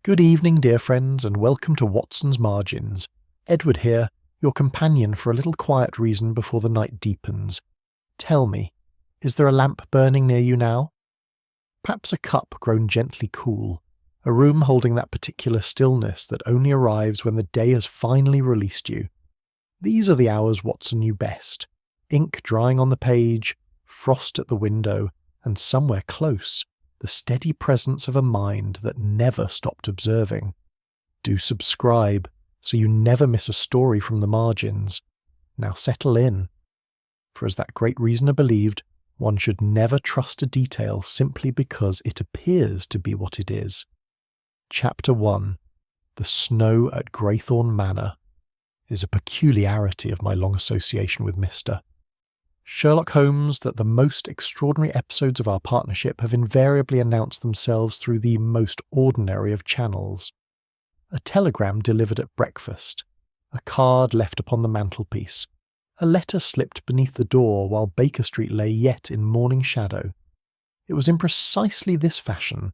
Good evening, dear friends, and welcome to Watson's Margins. Edward here, your companion for a little quiet reason before the night deepens. Tell me, is there a lamp burning near you now? Perhaps a cup grown gently cool, a room holding that particular stillness that only arrives when the day has finally released you. These are the hours Watson knew best. Ink drying on the page, frost at the window, and somewhere close, the steady presence of a mind that never stopped observing. Do subscribe, so you never miss a story from the margins. Now settle in. For as that great reasoner believed, one should never trust a detail simply because it appears to be what it is. Chapter 1. The Snow at Greythorne Manor is a peculiarity of my long association with Mr. Sherlock Holmes that the most extraordinary episodes of our partnership have invariably announced themselves through the most ordinary of channels. A telegram delivered at breakfast, a card left upon the mantelpiece, a letter slipped beneath the door while Baker Street lay yet in morning shadow. It was in precisely this fashion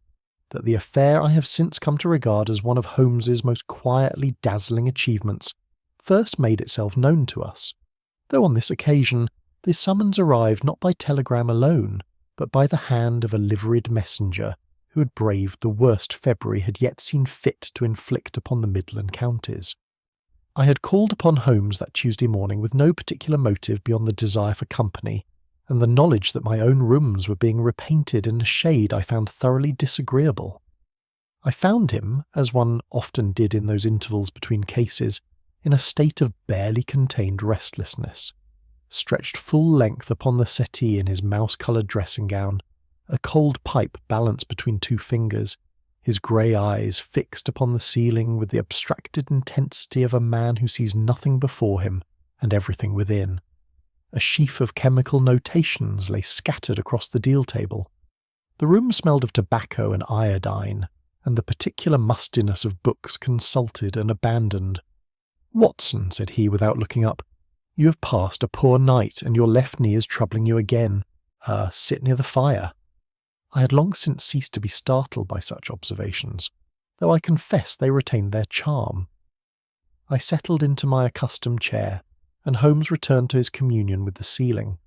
that the affair I have since come to regard as one of Holmes's most quietly dazzling achievements first made itself known to us, though on this occasion the summons arrived not by telegram alone, but by the hand of a liveried messenger who had braved the worst February had yet seen fit to inflict upon the Midland counties. I had called upon Holmes that Tuesday morning with no particular motive beyond the desire for company, and the knowledge that my own rooms were being repainted in a shade I found thoroughly disagreeable. I found him, as one often did in those intervals between cases, in a state of barely contained restlessness. Stretched full length upon the settee in his mouse-coloured dressing-gown, a cold pipe balanced between two fingers, his grey eyes fixed upon the ceiling with the abstracted intensity of a man who sees nothing before him and everything within. A sheaf of chemical notations lay scattered across the deal table. The room smelled of tobacco and iodine, and the particular mustiness of books consulted and abandoned. "Watson," said he without looking up, "you have passed a poor night, and your left knee is troubling you again. Sit near the fire." I had long since ceased to be startled by such observations, though I confess they retained their charm. I settled into my accustomed chair, and Holmes returned to his communion with the ceiling.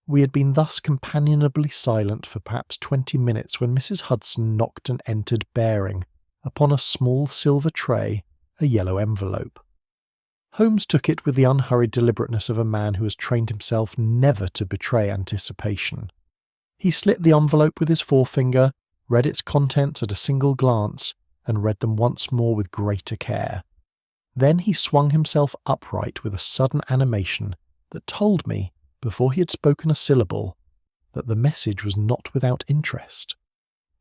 We had been thus companionably silent for perhaps 20 minutes when Mrs. Hudson knocked and entered bearing, upon a small silver tray, a yellow envelope. Holmes took it with the unhurried deliberateness of a man who has trained himself never to betray anticipation. He slit the envelope with his forefinger, read its contents at a single glance, and read them once more with greater care. Then he swung himself upright with a sudden animation that told me, before he had spoken a syllable, that the message was not without interest.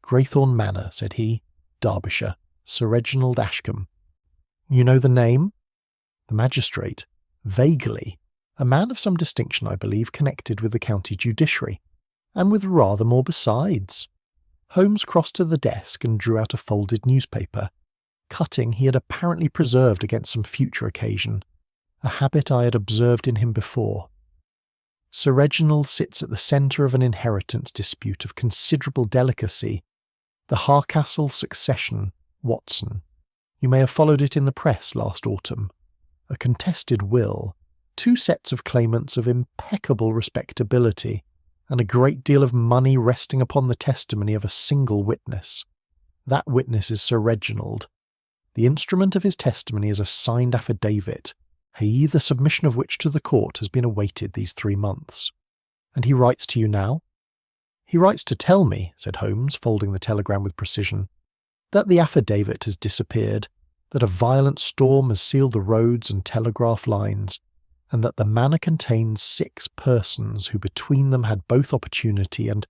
"Greythorne Manor," said he, "Derbyshire, Sir Reginald Ashcombe." "You know the name?" The magistrate, vaguely, a man of some distinction, I believe, connected with the county judiciary, and with rather more besides. Holmes crossed to the desk and drew out a folded newspaper, cutting he had apparently preserved against some future occasion, a habit I had observed in him before. "Sir Reginald sits at the centre of an inheritance dispute of considerable delicacy, the Harcastle succession, Watson. You may have followed it in the press last autumn. A contested will, two sets of claimants of impeccable respectability, and a great deal of money resting upon the testimony of a single witness. That witness is Sir Reginald. The instrument of his testimony is a signed affidavit, the submission of which to the court has been awaited these 3 months. And he writes to you now?" "He writes to tell me," said Holmes, folding the telegram with precision, "that the affidavit has disappeared, that a violent storm has sealed the roads and telegraph lines, and that the manor contains 6 persons who between them had both opportunity and,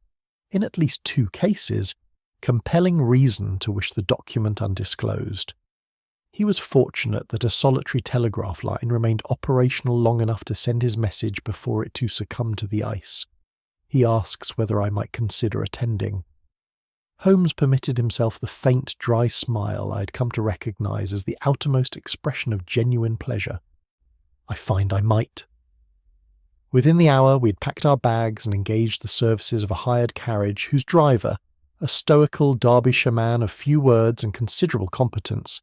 in at least 2 cases, compelling reason to wish the document undisclosed. He was fortunate that a solitary telegraph line remained operational long enough to send his message before it too succumbed to the ice. He asks whether I might consider attending." Holmes permitted himself the faint, dry smile I had come to recognise as the outermost expression of genuine pleasure. "I find I might." Within the hour we had packed our bags and engaged the services of a hired carriage whose driver, a stoical Derbyshire man of few words and considerable competence,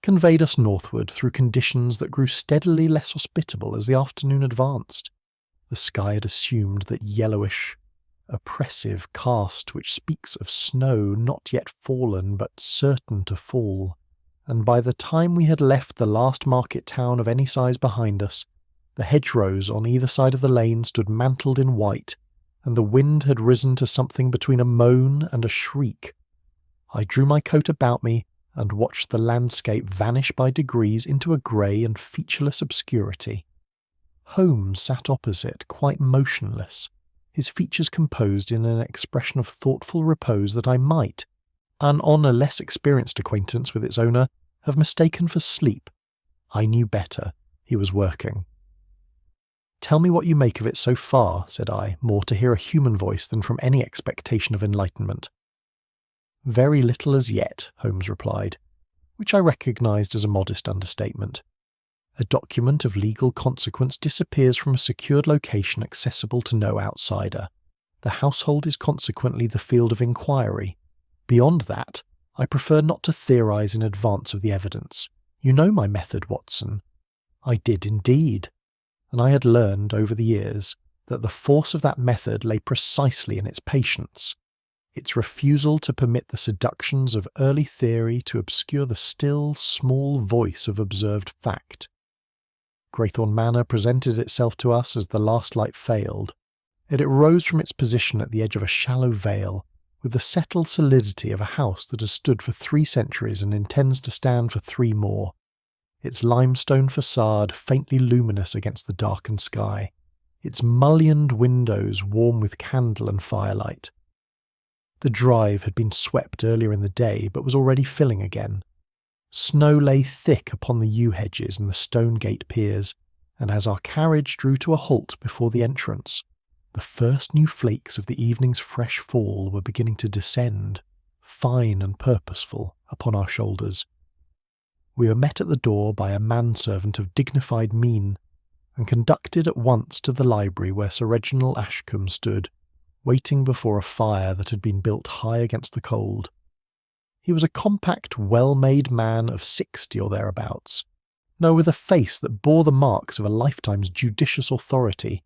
conveyed us northward through conditions that grew steadily less hospitable as the afternoon advanced. The sky had assumed that yellowish, oppressive cast which speaks of snow not yet fallen but certain to fall, and by the time we had left the last market town of any size behind us, the hedgerows on either side of the lane stood mantled in white, and the wind had risen to something between a moan and a shriek. I drew my coat about me and watched the landscape vanish by degrees into a grey and featureless obscurity. Holmes sat opposite, quite motionless, his features composed in an expression of thoughtful repose that I might, and on a less experienced acquaintance with its owner, have mistaken for sleep. I knew better. He was working. "Tell me what you make of it so far," said I, more to hear a human voice than from any expectation of enlightenment. "Very little as yet," Holmes replied, which I recognised as a modest understatement. A document of legal consequence disappears from a secured location accessible to no outsider. The household is consequently the field of inquiry. Beyond that, I prefer not to theorise in advance of the evidence. You know my method, Watson. I did indeed, and I had learned over the years that the force of that method lay precisely in its patience, its refusal to permit the seductions of early theory to obscure the still, small voice of observed fact. Greythorne Manor presented itself to us as the last light failed, yet it rose from its position at the edge of a shallow vale, with the settled solidity of a house that has stood for 3 centuries and intends to stand for 3 more, its limestone facade faintly luminous against the darkened sky, its mullioned windows warm with candle and firelight. The drive had been swept earlier in the day, but was already filling again. Snow lay thick upon the yew hedges and the stone gate piers, and as our carriage drew to a halt before the entrance, the first new flakes of the evening's fresh fall were beginning to descend, fine and purposeful, upon our shoulders. We were met at the door by a manservant of dignified mien, and conducted at once to the library where Sir Reginald Ashcombe stood, waiting before a fire that had been built high against the cold. He was a compact, well-made man of 60 or thereabouts, with a face that bore the marks of a lifetime's judicious authority,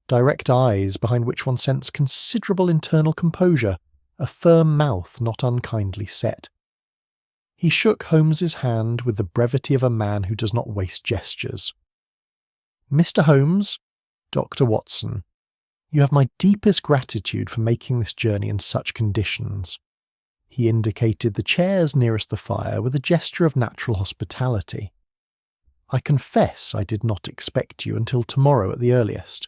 direct eyes behind which one sensed considerable internal composure, a firm mouth not unkindly set. He shook Holmes's hand with the brevity of a man who does not waste gestures. "Mr. Holmes, Dr. Watson, you have my deepest gratitude for making this journey in such conditions." He indicated the chairs nearest the fire with a gesture of natural hospitality. "I confess I did not expect you until tomorrow at the earliest."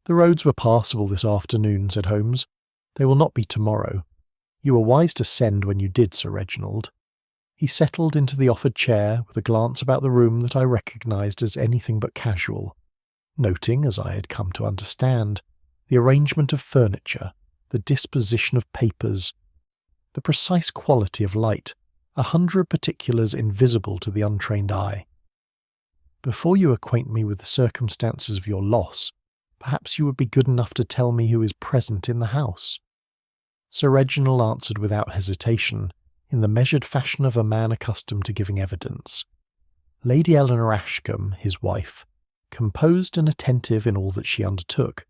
"The roads were passable this afternoon," said Holmes. "They will not be tomorrow. You were wise to send when you did, Sir Reginald." He settled into the offered chair with a glance about the room that I recognised as anything but casual, noting, as I had come to understand, the arrangement of furniture, the disposition of papers, the precise quality of light, 100 particulars invisible to the untrained eye. "Before you acquaint me with the circumstances of your loss, perhaps you would be good enough to tell me who is present in the house." Sir Reginald answered without hesitation, in the measured fashion of a man accustomed to giving evidence. Lady Eleanor Ashcombe, his wife, composed and attentive in all that she undertook.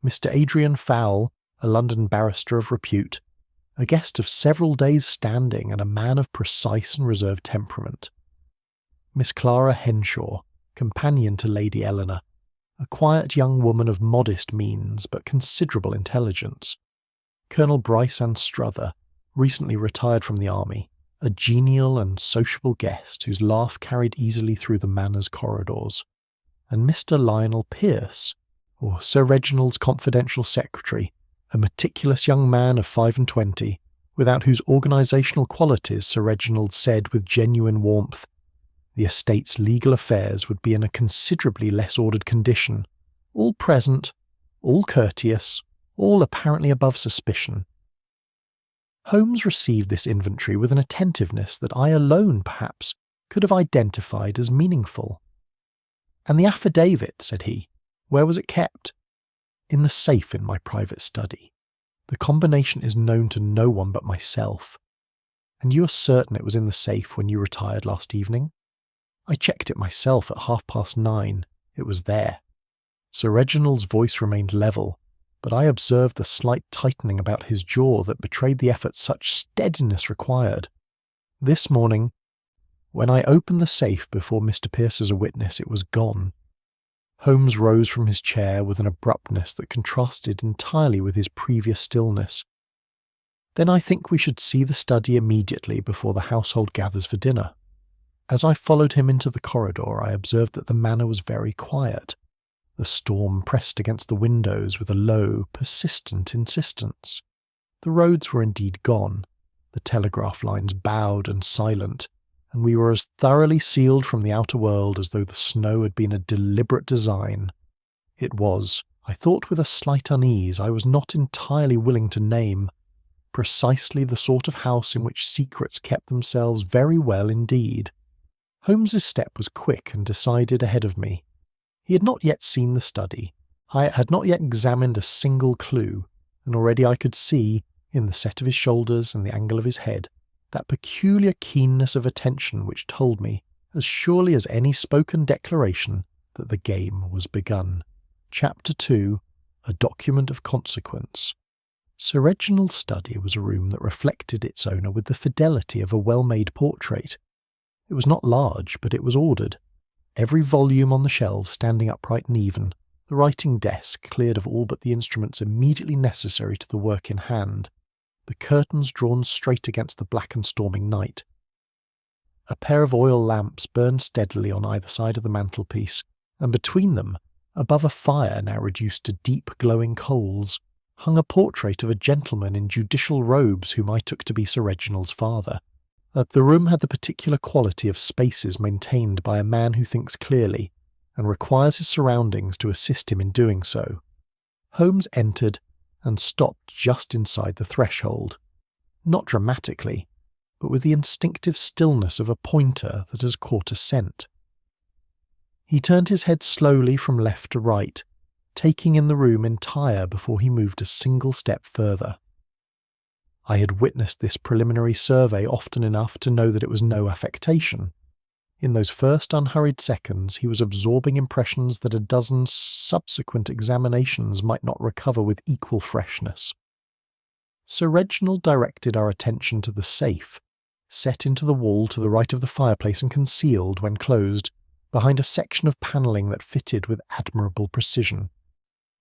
Mr. Adrian Fowle, a London barrister of repute, a guest of several days' standing and a man of precise and reserved temperament. Miss Clara Henshaw, companion to Lady Eleanor, a quiet young woman of modest means but considerable intelligence. Colonel Bryce Anstruther, recently retired from the army, a genial and sociable guest whose laugh carried easily through the manor's corridors, and Mr. Lionel Pierce, or Sir Reginald's confidential secretary, a meticulous young man of 25, without whose organisational qualities Sir Reginald said with genuine warmth, the estate's legal affairs would be in a considerably less ordered condition, all present, all courteous, all apparently above suspicion. Holmes received this inventory with an attentiveness that I alone, perhaps, could have identified as meaningful. "And the affidavit," said he, "where was it kept?" "In the safe in my private study." The combination is known to no one but myself. And you are certain it was in the safe when you retired last evening? I checked it myself at 9:30. It was there. Sir Reginald's voice remained level, but I observed the slight tightening about his jaw that betrayed the effort such steadiness required. This morning, when I opened the safe before Mr. Pierce as a witness, it was gone. Holmes rose from his chair with an abruptness that contrasted entirely with his previous stillness. Then I think we should see the study immediately before the household gathers for dinner. As I followed him into the corridor, I observed that the manor was very quiet. The storm pressed against the windows with a low, persistent insistence. The roads were indeed gone, the telegraph lines bowed and silent, and we were as thoroughly sealed from the outer world as though the snow had been a deliberate design. It was, I thought with a slight unease I was not entirely willing to name, precisely the sort of house in which secrets kept themselves very well indeed. Holmes's step was quick and decided ahead of me. He had not yet seen the study. I had not yet examined a single clue, and already I could see, in the set of his shoulders and the angle of his head, that peculiar keenness of attention which told me, as surely as any spoken declaration, that the game was begun. Chapter 2. A Document of Consequence. Sir Reginald's study was a room that reflected its owner with the fidelity of a well-made portrait. It was not large, but it was ordered. Every volume on the shelves standing upright and even, the writing desk cleared of all but the instruments immediately necessary to the work in hand, the curtains drawn straight against the black and storming night. A pair of oil lamps burned steadily on either side of the mantelpiece, and between them, above a fire now reduced to deep glowing coals, hung a portrait of a gentleman in judicial robes whom I took to be Sir Reginald's father. The room had the particular quality of spaces maintained by a man who thinks clearly, and requires his surroundings to assist him in doing so. Holmes entered and stopped just inside the threshold, not dramatically, but with the instinctive stillness of a pointer that has caught a scent. He turned his head slowly from left to right, taking in the room entire before he moved a single step further. I had witnessed this preliminary survey often enough to know that it was no affectation. In those first unhurried seconds he was absorbing impressions that a dozen subsequent examinations might not recover with equal freshness. Sir Reginald directed our attention to the safe, set into the wall to the right of the fireplace and concealed, when closed, behind a section of panelling that fitted with admirable precision.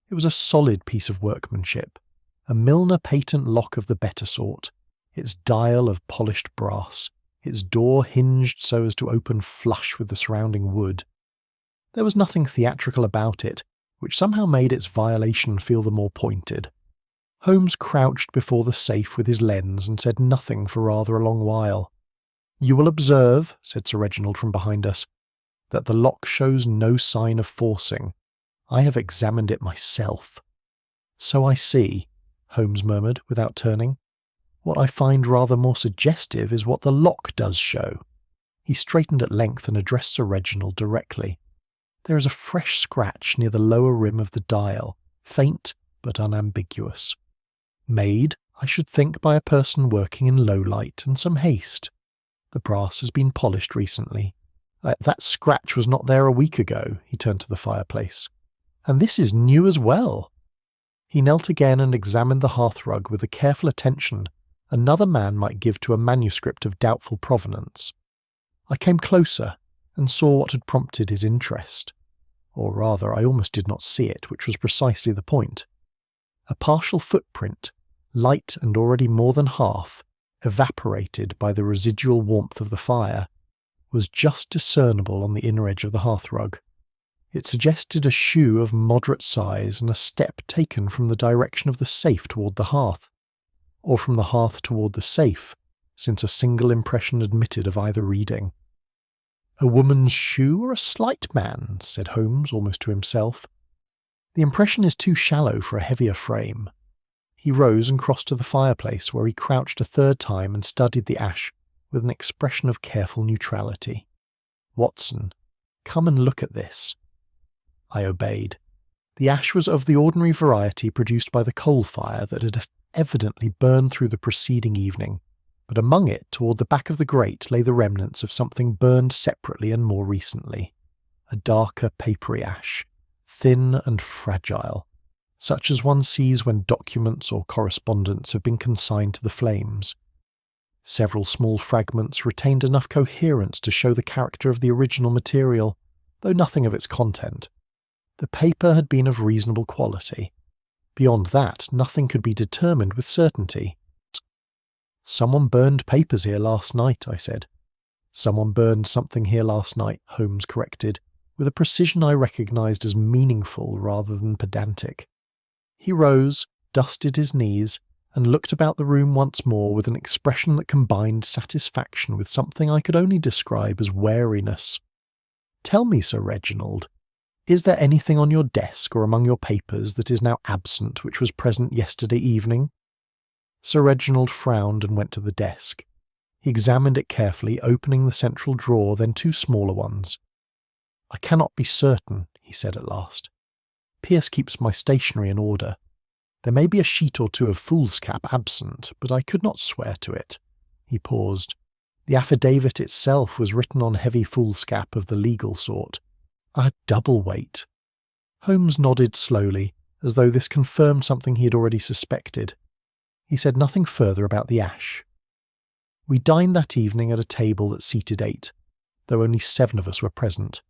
It was a solid piece of workmanship, a Milner patent lock of the better sort, its dial of polished brass, its door hinged so as to open flush with the surrounding wood. There was nothing theatrical about it, which somehow made its violation feel the more pointed. Holmes crouched before the safe with his lens and said nothing for rather a long while. "You will observe," said Sir Reginald from behind us, "that the lock shows no sign of forcing. I have examined it myself." "So I see," Holmes murmured without turning. "What I find rather more suggestive is what the lock does show." He straightened at length and addressed Sir Reginald directly. "There is a fresh scratch near the lower rim of the dial, faint but unambiguous. Made, I should think, by a person working in low light and some haste. The brass has been polished recently. That scratch was not there a week ago." He turned to the fireplace. "And this is new as well." He knelt again and examined the hearthrug with the careful attention another man might give to a manuscript of doubtful provenance. I came closer and saw what had prompted his interest. Or rather, I almost did not see it, which was precisely the point. A partial footprint, light and already more than half, evaporated by the residual warmth of the fire, was just discernible on the inner edge of the hearthrug. It suggested a shoe of moderate size and a step taken from the direction of the safe toward the hearth, or from the hearth toward the safe, since a single impression admitted of either reading. "A woman's shoe or a slight man?" said Holmes almost to himself. "The impression is too shallow for a heavier frame." He rose and crossed to the fireplace, where he crouched a third time and studied the ash with an expression of careful neutrality. "Watson, come and look at this." I obeyed. The ash was of the ordinary variety produced by the coal fire that had evidently burned through the preceding evening, but among it, toward the back of the grate, lay the remnants of something burned separately and more recently. A darker papery ash, thin and fragile, such as one sees when documents or correspondence have been consigned to the flames. Several small fragments retained enough coherence to show the character of the original material, though nothing of its content. The paper had been of reasonable quality. Beyond that, nothing could be determined with certainty. "Someone burned papers here last night," I said. "Someone burned something here last night," Holmes corrected, with a precision I recognised as meaningful rather than pedantic. He rose, dusted his knees, and looked about the room once more with an expression that combined satisfaction with something I could only describe as wariness. "Tell me, Sir Reginald, is there anything on your desk or among your papers that is now absent which was present yesterday evening?" Sir Reginald frowned and went to the desk. He examined it carefully, opening the central drawer, then two smaller ones. "I cannot be certain," he said at last. "Pierce keeps my stationery in order. There may be a sheet or two of foolscap absent, but I could not swear to it." He paused. The affidavit itself was written on heavy foolscap of the legal sort. A double weight. Holmes nodded slowly, as though this confirmed something he had already suspected. He said nothing further about the ash. We dined that evening at a table that seated 8, though only 7 of us were present,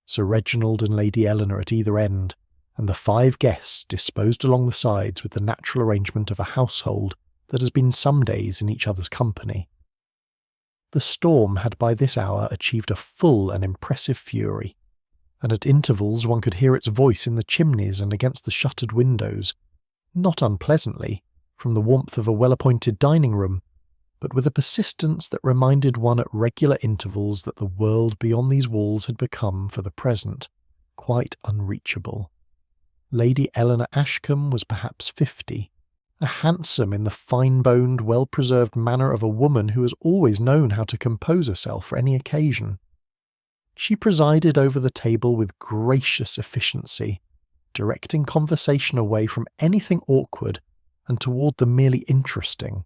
Sir Reginald and Lady Eleanor at either end, and the 5 guests disposed along the sides with the natural arrangement of a household that has been some days in each other's company. The storm had by this hour achieved a full and impressive fury, and at intervals one could hear its voice in the chimneys and against the shuttered windows, not unpleasantly, from the warmth of a well-appointed dining-room, but with a persistence that reminded one at regular intervals that the world beyond these walls had become, for the present, quite unreachable. Lady Eleanor Ashcombe was perhaps 50, a handsome in the fine-boned, well-preserved manner of a woman who has always known how to compose herself for any occasion. She presided over the table with gracious efficiency, directing conversation away from anything awkward and toward the merely interesting.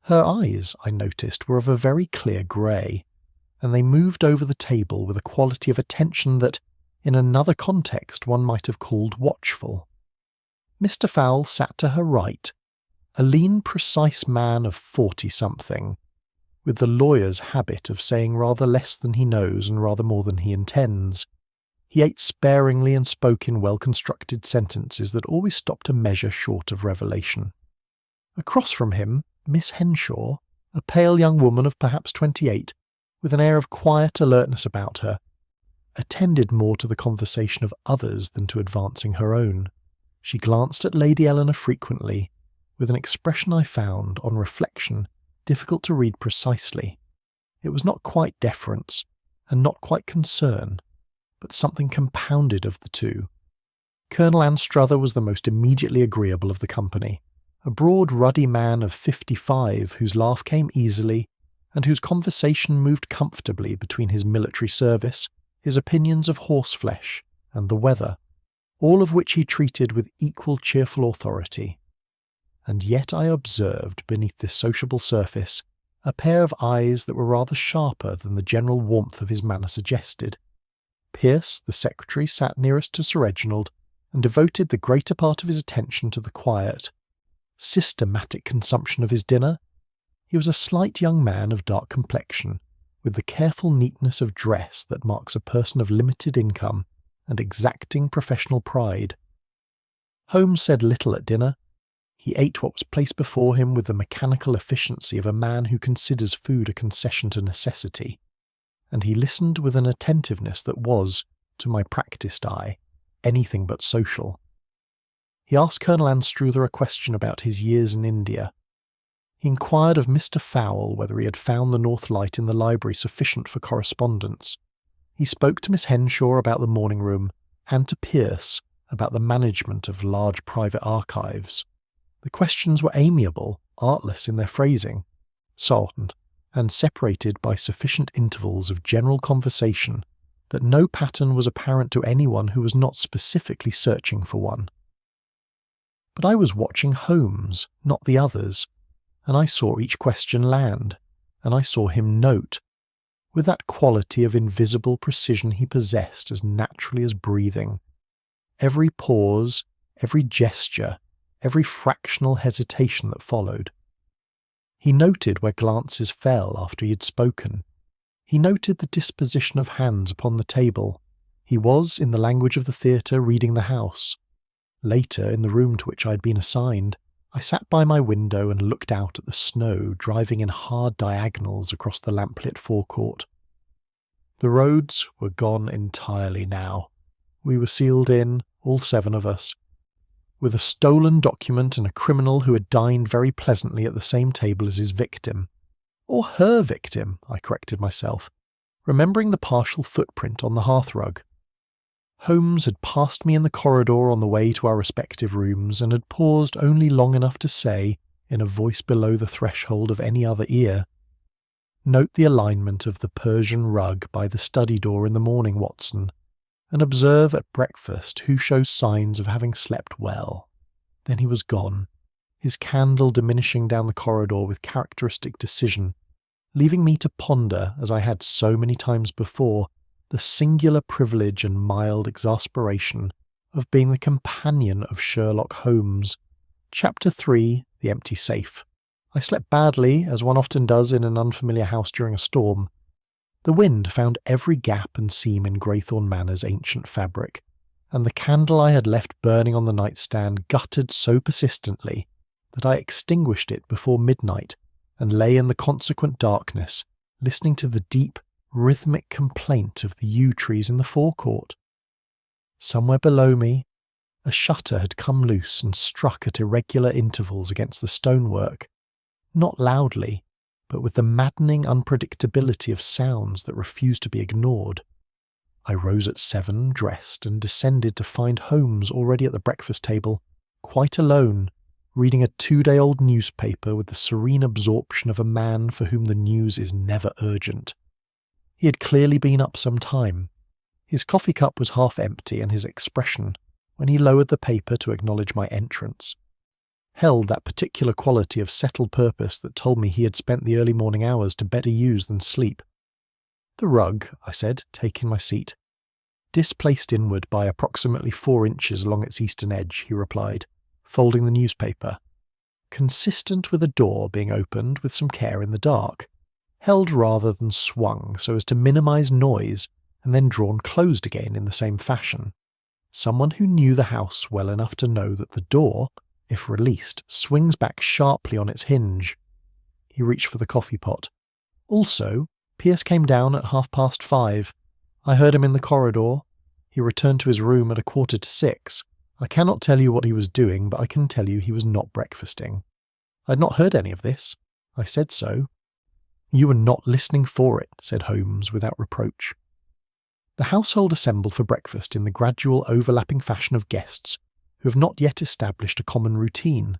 Her eyes, I noticed, were of a very clear grey, and they moved over the table with a quality of attention that, in another context, one might have called watchful. Mr. Fowle sat to her right, a lean, precise man of 40-something, with the lawyer's habit of saying rather less than he knows and rather more than he intends. He ate sparingly and spoke in well-constructed sentences that always stopped a measure short of revelation. Across from him, Miss Henshaw, a pale young woman of perhaps 28, with an air of quiet alertness about her, attended more to the conversation of others than to advancing her own. She glanced at Lady Eleanor frequently, with an expression I found, on reflection, difficult to read precisely. It was not quite deference, and not quite concern, but something compounded of the two. Colonel Anstruther was the most immediately agreeable of the company, a broad, ruddy man of 55 whose laugh came easily, and whose conversation moved comfortably between his military service, his opinions of horseflesh, and the weather, all of which he treated with equal cheerful authority. And yet I observed, beneath this sociable surface, a pair of eyes that were rather sharper than the general warmth of his manner suggested. Pierce, the secretary, sat nearest to Sir Reginald, and devoted the greater part of his attention to the quiet, systematic consumption of his dinner. He was a slight young man of dark complexion, with the careful neatness of dress that marks a person of limited income and exacting professional pride. Holmes said little at dinner. He ate what was placed before him with the mechanical efficiency of a man who considers food a concession to necessity, and he listened with an attentiveness that was, to my practised eye, anything but social. He asked Colonel Anstruther a question about his years in India. He inquired of Mr. Fowle whether he had found the North Light in the library sufficient for correspondence. He spoke to Miss Henshaw about the morning room, and to Pierce about the management of large private archives. The questions were amiable, artless in their phrasing, solemn, and separated by sufficient intervals of general conversation that no pattern was apparent to anyone who was not specifically searching for one. But I was watching Holmes, not the others, and I saw each question land, and I saw him note, with that quality of invisible precision he possessed as naturally as breathing, every pause, every gesture, every fractional hesitation that followed. He noted where glances fell after he had spoken. He noted the disposition of hands upon the table. He was, in the language of the theatre, reading the house. Later, in the room to which I had been assigned, I sat by my window and looked out at the snow driving in hard diagonals across the lamplit forecourt. The roads were gone entirely now. We were sealed in, all 7 of us, with a stolen document and a criminal who had dined very pleasantly at the same table as his victim. Or her victim, I corrected myself, remembering the partial footprint on the hearthrug. Holmes had passed me in the corridor on the way to our respective rooms and had paused only long enough to say, in a voice below the threshold of any other ear, "Note the alignment of the Persian rug by the study door in the morning, Watson, and observe at breakfast who shows signs of having slept well." Then he was gone, his candle diminishing down the corridor with characteristic decision, leaving me to ponder, as I had so many times before, the singular privilege and mild exasperation of being the companion of Sherlock Holmes. Chapter 3, The Empty Safe. I slept badly, as one often does in an unfamiliar house during a storm. The wind found every gap and seam in Greythorne Manor's ancient fabric, and the candle I had left burning on the nightstand guttered so persistently that I extinguished it before midnight and lay in the consequent darkness, listening to the deep, rhythmic complaint of the yew trees in the forecourt. Somewhere below me, a shutter had come loose and struck at irregular intervals against the stonework, not loudly, but with the maddening unpredictability of sounds that refused to be ignored. I rose at 7, dressed, and descended to find Holmes already at the breakfast table, quite alone, reading a 2-day-old newspaper with the serene absorption of a man for whom the news is never urgent. He had clearly been up some time. His coffee cup was half empty, and his expression, when he lowered the paper to acknowledge my entrance, held that particular quality of settled purpose that told me he had spent the early morning hours to better use than sleep. "The rug," I said, taking my seat. "Displaced inward by approximately 4 inches along its eastern edge," he replied, folding the newspaper. "Consistent with a door being opened with some care in the dark, held rather than swung so as to minimise noise and then drawn closed again in the same fashion. Someone who knew the house well enough to know that the door, if released, swings back sharply on its hinge." He reached for the coffee pot. "Also, Pierce came down at 5:30. I heard him in the corridor. He returned to his room at 5:45. I cannot tell you what he was doing, but I can tell you he was not breakfasting." I had not heard any of this. I said so. "You were not listening for it," said Holmes without reproach. The household assembled for breakfast in the gradual overlapping fashion of guests who have not yet established a common routine.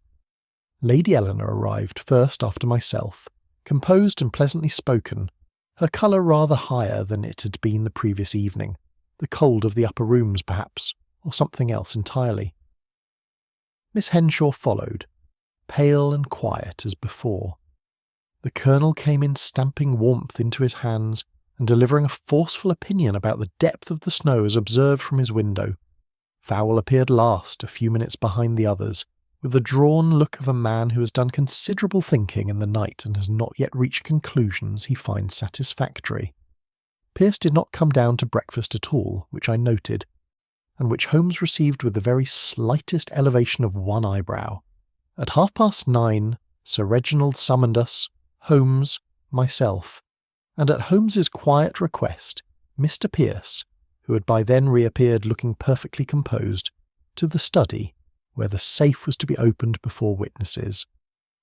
Lady Eleanor arrived first after myself, composed and pleasantly spoken, her colour rather higher than it had been the previous evening, the cold of the upper rooms perhaps, or something else entirely. Miss Henshaw followed, pale and quiet as before. The Colonel came in stamping warmth into his hands and delivering a forceful opinion about the depth of the snow as observed from his window. Fowle appeared last, a few minutes behind the others, with the drawn look of a man who has done considerable thinking in the night and has not yet reached conclusions he finds satisfactory. Pierce did not come down to breakfast at all, which I noted, and which Holmes received with the very slightest elevation of one eyebrow. At 9:30, Sir Reginald summoned us, Holmes, myself, and at Holmes's quiet request, Mr. Pierce, who had by then reappeared looking perfectly composed, to the study, where the safe was to be opened before witnesses.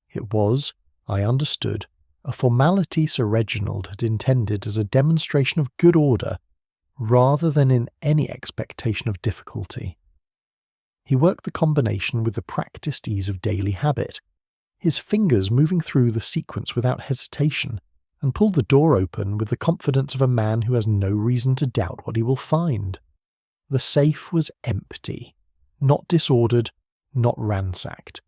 It was, I understood, a formality Sir Reginald had intended as a demonstration of good order, rather than in any expectation of difficulty. He worked the combination with the practised ease of daily habit, his fingers moving through the sequence without hesitation, and pulled the door open with the confidence of a man who has no reason to doubt what he will find. The safe was empty, not disordered, not ransacked.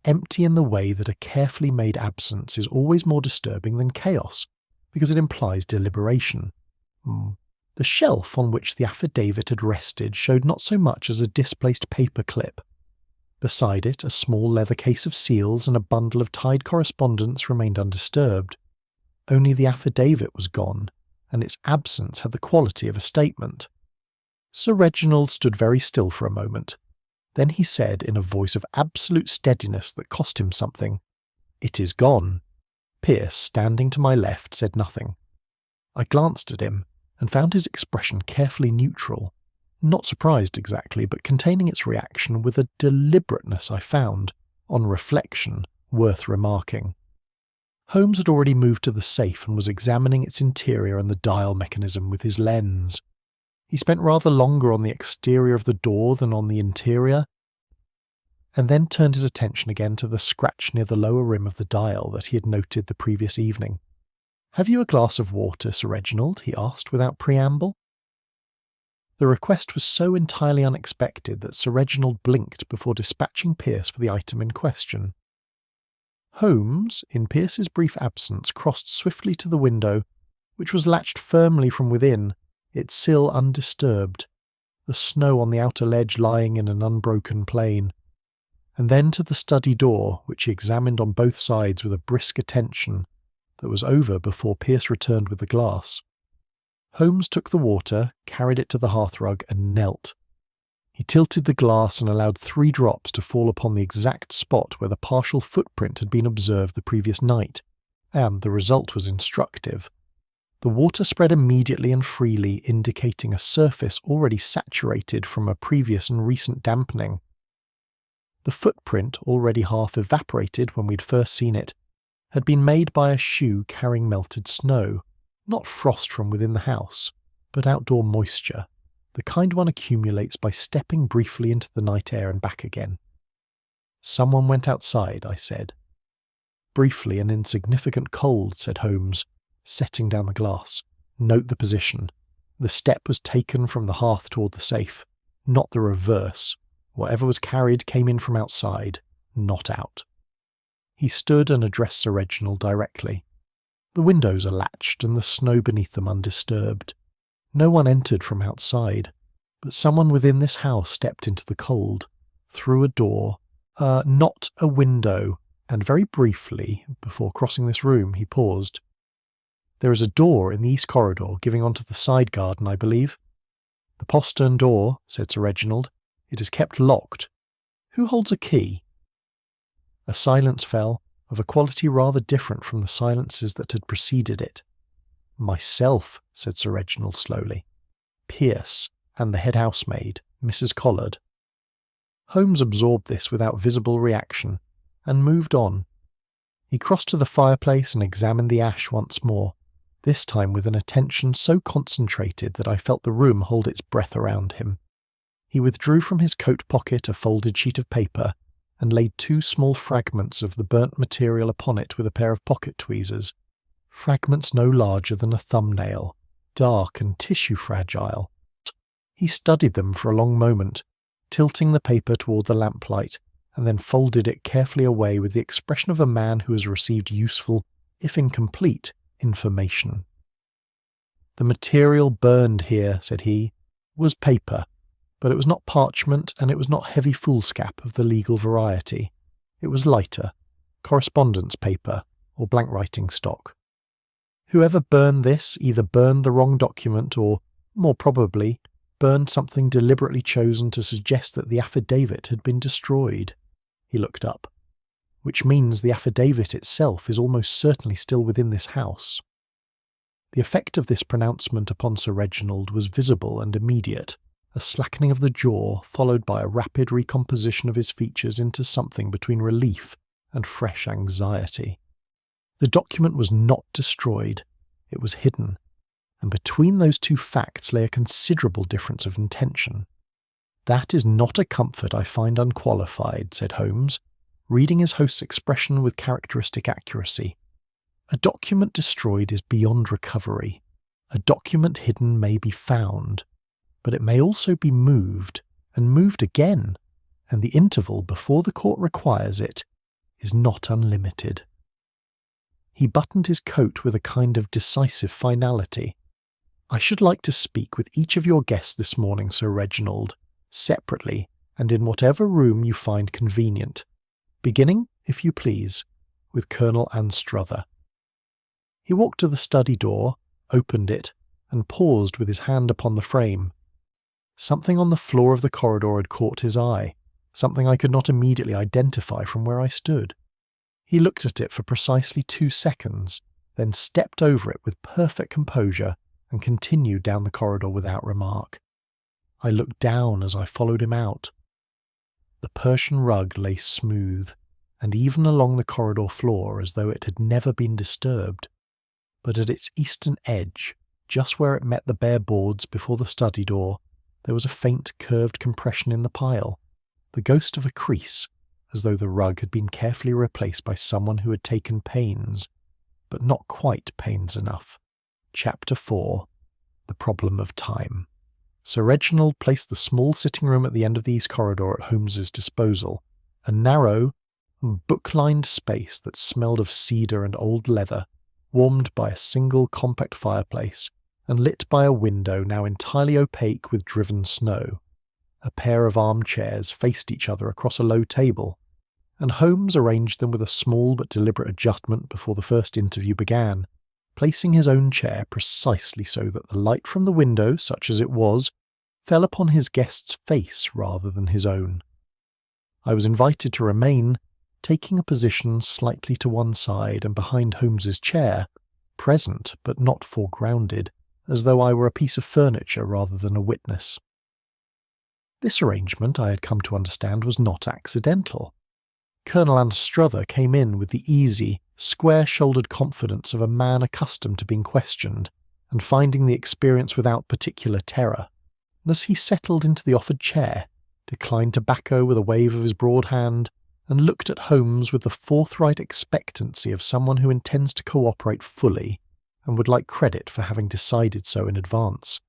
Empty in the way that a carefully made absence is always more disturbing than chaos, because it implies deliberation. The shelf on which the affidavit had rested showed not so much as a displaced paper clip. Beside it, a small leather case of seals and a bundle of tied correspondence remained undisturbed. Only the affidavit was gone, and its absence had the quality of a statement. Sir Reginald stood very still for a moment. Then he said in a voice of absolute steadiness that cost him something, "It is gone." Pierce, standing to my left, said nothing. I glanced at him and found his expression carefully neutral, not surprised exactly, but containing its reaction with a deliberateness I found, on reflection, worth remarking. Holmes had already moved to the safe and was examining its interior and the dial mechanism with his lens. He spent rather longer on the exterior of the door than on the interior, and then turned his attention again to the scratch near the lower rim of the dial that he had noted the previous evening. "Have you a glass of water, Sir Reginald?" he asked without preamble. The request was so entirely unexpected that Sir Reginald blinked before dispatching Pierce for the item in question. Holmes, in Pierce's brief absence, crossed swiftly to the window, which was latched firmly from within, its sill undisturbed, the snow on the outer ledge lying in an unbroken plain, and then to the study door, which he examined on both sides with a brisk attention that was over before Pierce returned with the glass. Holmes took the water, carried it to the hearthrug, and knelt. He tilted the glass and allowed 3 drops to fall upon the exact spot where the partial footprint had been observed the previous night, and the result was instructive. The water spread immediately and freely, indicating a surface already saturated from a previous and recent dampening. The footprint, already half evaporated when we'd first seen it, had been made by a shoe carrying melted snow, not frost from within the house, but outdoor moisture, the kind one accumulates by stepping briefly into the night air and back again. "Someone went outside," I said. "Briefly an insignificant cold," said Holmes, setting down the glass. "Note the position. The step was taken from the hearth toward the safe, not the reverse. Whatever was carried came in from outside, not out." He stood and addressed Sir Reginald directly. "The windows are latched and the snow beneath them undisturbed. No one entered from outside, but someone within this house stepped into the cold, through a door, not a window, and very briefly, before crossing this room, he paused. There is a door in the east corridor giving onto the side garden, I believe." "The postern door," said Sir Reginald. "It is kept locked. Who holds a key?" A silence fell, of a quality rather different from the silences that had preceded it. "Myself," said Sir Reginald slowly. "Pierce, and the head housemaid, Mrs. Collard." Holmes absorbed this without visible reaction, and moved on. He crossed to the fireplace and examined the ash once more, this time with an attention so concentrated that I felt the room hold its breath around him. He withdrew from his coat pocket a folded sheet of paper, and laid 2 small fragments of the burnt material upon it with a pair of pocket tweezers, fragments no larger than a thumbnail, dark and tissue-fragile. He studied them for a long moment, tilting the paper toward the lamplight, and then folded it carefully away with the expression of a man who has received useful, if incomplete, information. "The material burned here," said he, "was paper, but it was not parchment and it was not heavy foolscap of the legal variety. It was lighter, correspondence paper, or blank writing stock. Whoever burned this either burned the wrong document or, more probably, burned something deliberately chosen to suggest that the affidavit had been destroyed." He looked up. "Which means the affidavit itself is almost certainly still within this house." The effect of this pronouncement upon Sir Reginald was visible and immediate, a slackening of the jaw followed by a rapid recomposition of his features into something between relief and fresh anxiety. The document was not destroyed, it was hidden, and between those 2 facts lay a considerable difference of intention. "That is not a comfort I find unqualified," said Holmes, reading his host's expression with characteristic accuracy. "A document destroyed is beyond recovery. A document hidden may be found, but it may also be moved, and moved again, and the interval before the court requires it is not unlimited. He buttoned his coat with a kind of decisive finality. "I should like to speak with each of your guests this morning, Sir Reginald, separately and in whatever room you find convenient, beginning, if you please, with Colonel Anstruther." He walked to the study door, opened it, and paused with his hand upon the frame. Something on the floor of the corridor had caught his eye, something I could not immediately identify from where I stood. He looked at it for precisely 2 seconds, then stepped over it with perfect composure and continued down the corridor without remark. I looked down as I followed him out. The Persian rug lay smooth, and even along the corridor floor as though it had never been disturbed. But at its eastern edge, just where it met the bare boards before the study door, there was a faint curved compression in the pile, the ghost of a crease, as though the rug had been carefully replaced by someone who had taken pains, but not quite pains enough. Chapter 4. The Problem of Time. Sir Reginald placed the small sitting room at the end of the east corridor at Holmes's disposal, a narrow, book-lined space that smelled of cedar and old leather, warmed by a single compact fireplace, and lit by a window now entirely opaque with driven snow. A pair of armchairs faced each other across a low table, and Holmes arranged them with a small but deliberate adjustment before the first interview began, placing his own chair precisely so that the light from the window, such as it was, fell upon his guest's face rather than his own. I was invited to remain, taking a position slightly to one side and behind Holmes's chair, present but not foregrounded, as though I were a piece of furniture rather than a witness. This arrangement, I had come to understand, was not accidental. Colonel Anstruther came in with the easy, square-shouldered confidence of a man accustomed to being questioned, and finding the experience without particular terror. And as he settled into the offered chair, declined tobacco with a wave of his broad hand, and looked at Holmes with the forthright expectancy of someone who intends to cooperate fully, and would like credit for having decided so in advance.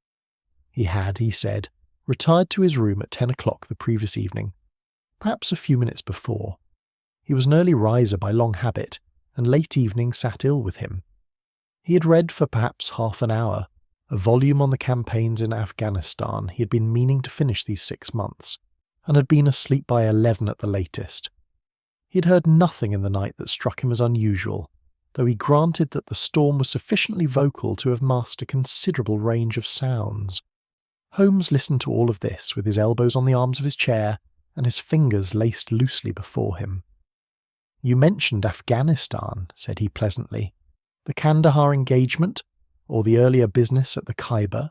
He had, he said, retired to his room at 10 o'clock the previous evening, perhaps a few minutes before. He was an early riser by long habit, and late evening sat ill with him. He had read for perhaps half an hour a volume on the campaigns in Afghanistan he had been meaning to finish these 6 months, and had been asleep by 11 at the latest. He had heard nothing in the night that struck him as unusual, though he granted that the storm was sufficiently vocal to have masked a considerable range of sounds. Holmes listened to all of this with his elbows on the arms of his chair and his fingers laced loosely before him. "You mentioned Afghanistan," said he pleasantly. "The Kandahar engagement, or the earlier business at the Khyber?"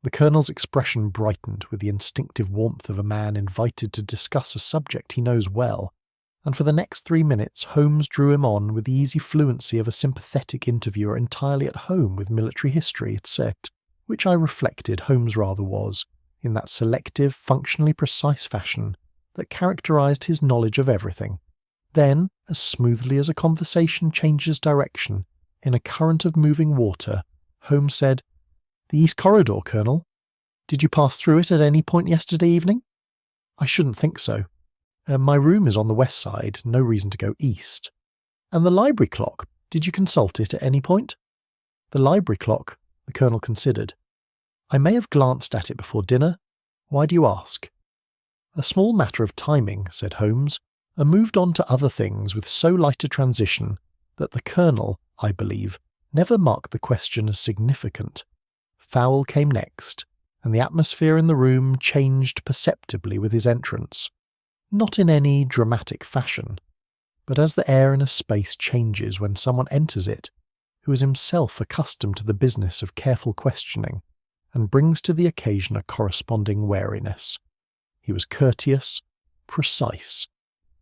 The Colonel's expression brightened with the instinctive warmth of a man invited to discuss a subject he knows well, and for the next 3 minutes Holmes drew him on with the easy fluency of a sympathetic interviewer entirely at home with military history, etc., which I reflected Holmes rather was, in that selective, functionally precise fashion that characterized his knowledge of everything. Then, as smoothly as a conversation changes direction in a current of moving water, Holmes said, "The East Corridor, Colonel. Did you pass through it at any point yesterday evening?" "I shouldn't think so. My room is on the west side, no reason to go east." "And the library clock, did you consult it at any point?" "The library clock," the Colonel considered. "I may have glanced at it before dinner. Why do you ask?" "A small matter of timing," said Holmes, and moved on to other things with so light a transition that the Colonel, I believe, never marked the question as significant. Fowl came next, and the atmosphere in the room changed perceptibly with his entrance. Not in any dramatic fashion, but as the air in a space changes when someone enters it, who is himself accustomed to the business of careful questioning, and brings to the occasion a corresponding wariness. He was courteous, precise,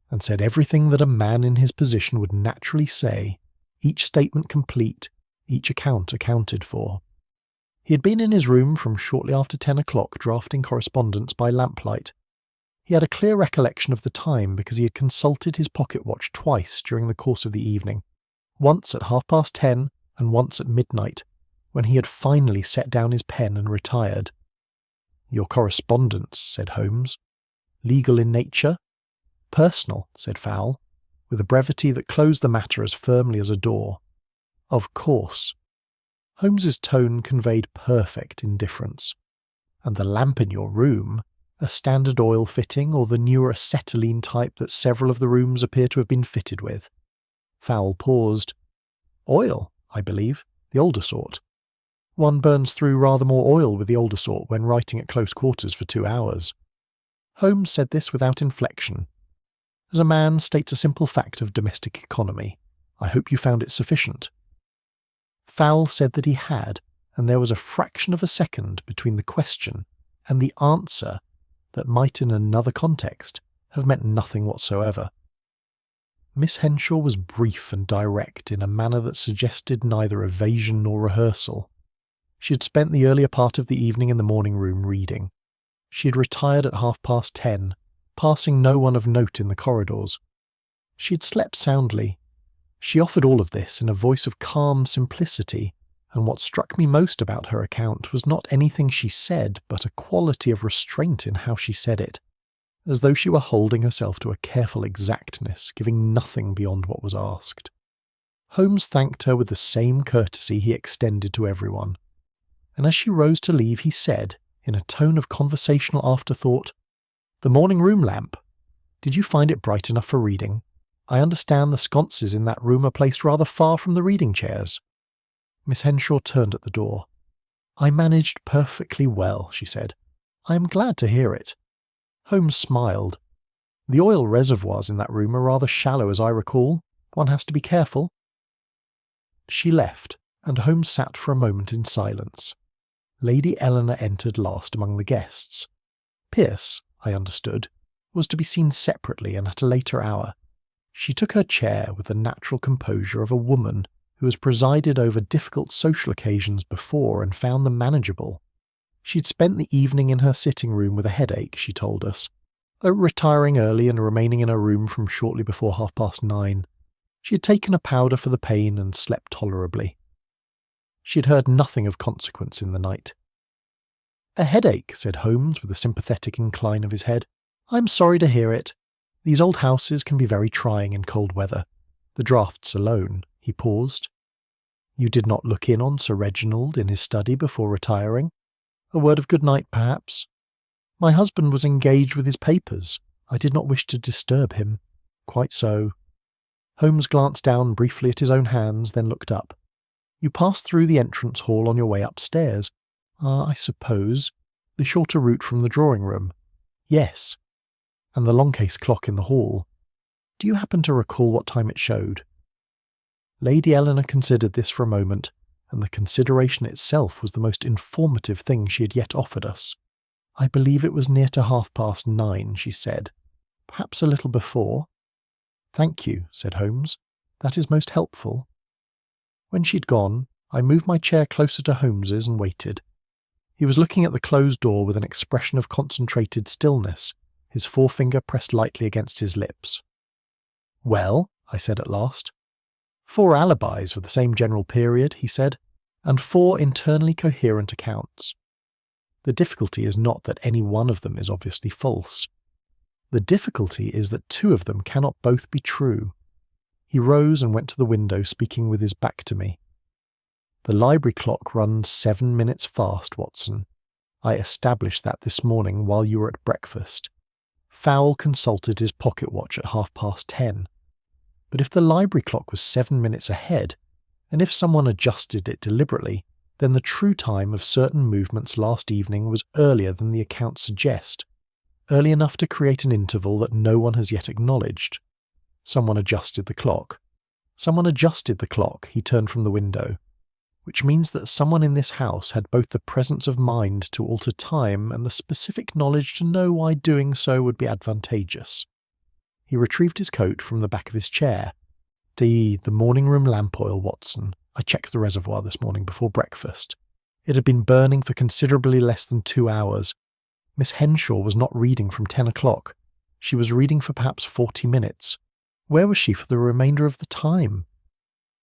and said everything that a man in his position would naturally say, each statement complete, each account accounted for. He had been in his room from shortly after 10 o'clock drafting correspondence by lamplight. He had a clear recollection of the time because he had consulted his pocket watch twice during the course of the evening, once at 10:30 and once at midnight, when he had finally set down his pen and retired. "Your correspondence," said Holmes. Legal in nature? Personal, said Fowl, with a brevity that closed the matter as firmly as a door. Of course. Holmes's tone conveyed perfect indifference. And the lamp in your room, a standard oil fitting or the newer acetylene type that several of the rooms appear to have been fitted with? Fowl paused. Oil, I believe, the older sort. One burns through rather more oil with the older sort when writing at close quarters for 2 hours. Holmes said this without inflection. As a man states a simple fact of domestic economy, I hope you found it sufficient. Fowl said that he had, and there was a fraction of a second between the question and the answer that might in another context have meant nothing whatsoever. Miss Henshaw was brief and direct in a manner that suggested neither evasion nor rehearsal. She had spent the earlier part of the evening in the morning room reading. She had retired at 10:30, passing no one of note in the corridors. She had slept soundly. She offered all of this in a voice of calm simplicity, and what struck me most about her account was not anything she said, but a quality of restraint in how she said it, as though she were holding herself to a careful exactness, giving nothing beyond what was asked. Holmes thanked her with the same courtesy he extended to everyone, and as she rose to leave he said, in a tone of conversational afterthought, "The morning room lamp. Did you find it bright enough for reading? I understand the sconces in that room are placed rather far from the reading chairs." Miss Henshaw turned at the door. "I managed perfectly well," she said. "I am glad to hear it." Holmes smiled. "The oil reservoirs in that room are rather shallow as I recall. One has to be careful." She left, and Holmes sat for a moment in silence. Lady Eleanor entered last among the guests. Pierce, I understood, was to be seen separately and at a later hour. She took her chair with the natural composure of a woman who has presided over difficult social occasions before and found them manageable. She'd spent the evening in her sitting room with a headache, she told us, retiring early and remaining in her room from shortly before 9:30. She had taken a powder for the pain and slept tolerably. She had heard nothing of consequence in the night. "A headache," said Holmes with a sympathetic incline of his head. "I'm sorry to hear it. These old houses can be very trying in cold weather. The draughts alone." He paused. "You did not look in on Sir Reginald in his study before retiring? A word of good night, perhaps?" "My husband was engaged with his papers. I did not wish to disturb him." "Quite so." Holmes glanced down briefly at his own hands, then looked up. "You passed through the entrance hall on your way upstairs. I suppose, the shorter route from the drawing-room." "Yes." "And the long-case clock in the hall. Do you happen to recall what time it showed?" Lady Eleanor considered this for a moment, and the consideration itself was the most informative thing she had yet offered us. "I believe it was near to 9:30, she said. "Perhaps a little before." "Thank you," said Holmes. "That is most helpful." When she'd gone, I moved my chair closer to Holmes's and waited. He was looking at the closed door with an expression of concentrated stillness, his forefinger pressed lightly against his lips. "Well," I said at last. "4 alibis for the same general period," he said, "and 4 internally coherent accounts. The difficulty is not that any one of them is obviously false. The difficulty is that 2 of them cannot both be true." He rose and went to the window, speaking with his back to me. "The library clock runs 7 minutes fast, Watson. I established that this morning while you were at breakfast. Fowl consulted his pocket watch at 10:30. But if the library clock was 7 minutes ahead, and if someone adjusted it deliberately, then the true time of certain movements last evening was earlier than the accounts suggest, early enough to create an interval that no one has yet acknowledged. Someone adjusted the clock. He turned from the window. Which means that someone in this house had both the presence of mind to alter time and the specific knowledge to know why doing so would be advantageous." He retrieved his coat from the back of his chair. "The morning room lamp oil, Watson. I checked the reservoir this morning before breakfast. It had been burning for considerably less than 2 hours. Miss Henshaw was not reading from 10 o'clock. She was reading for perhaps 40 minutes. Where was she for the remainder of the time?"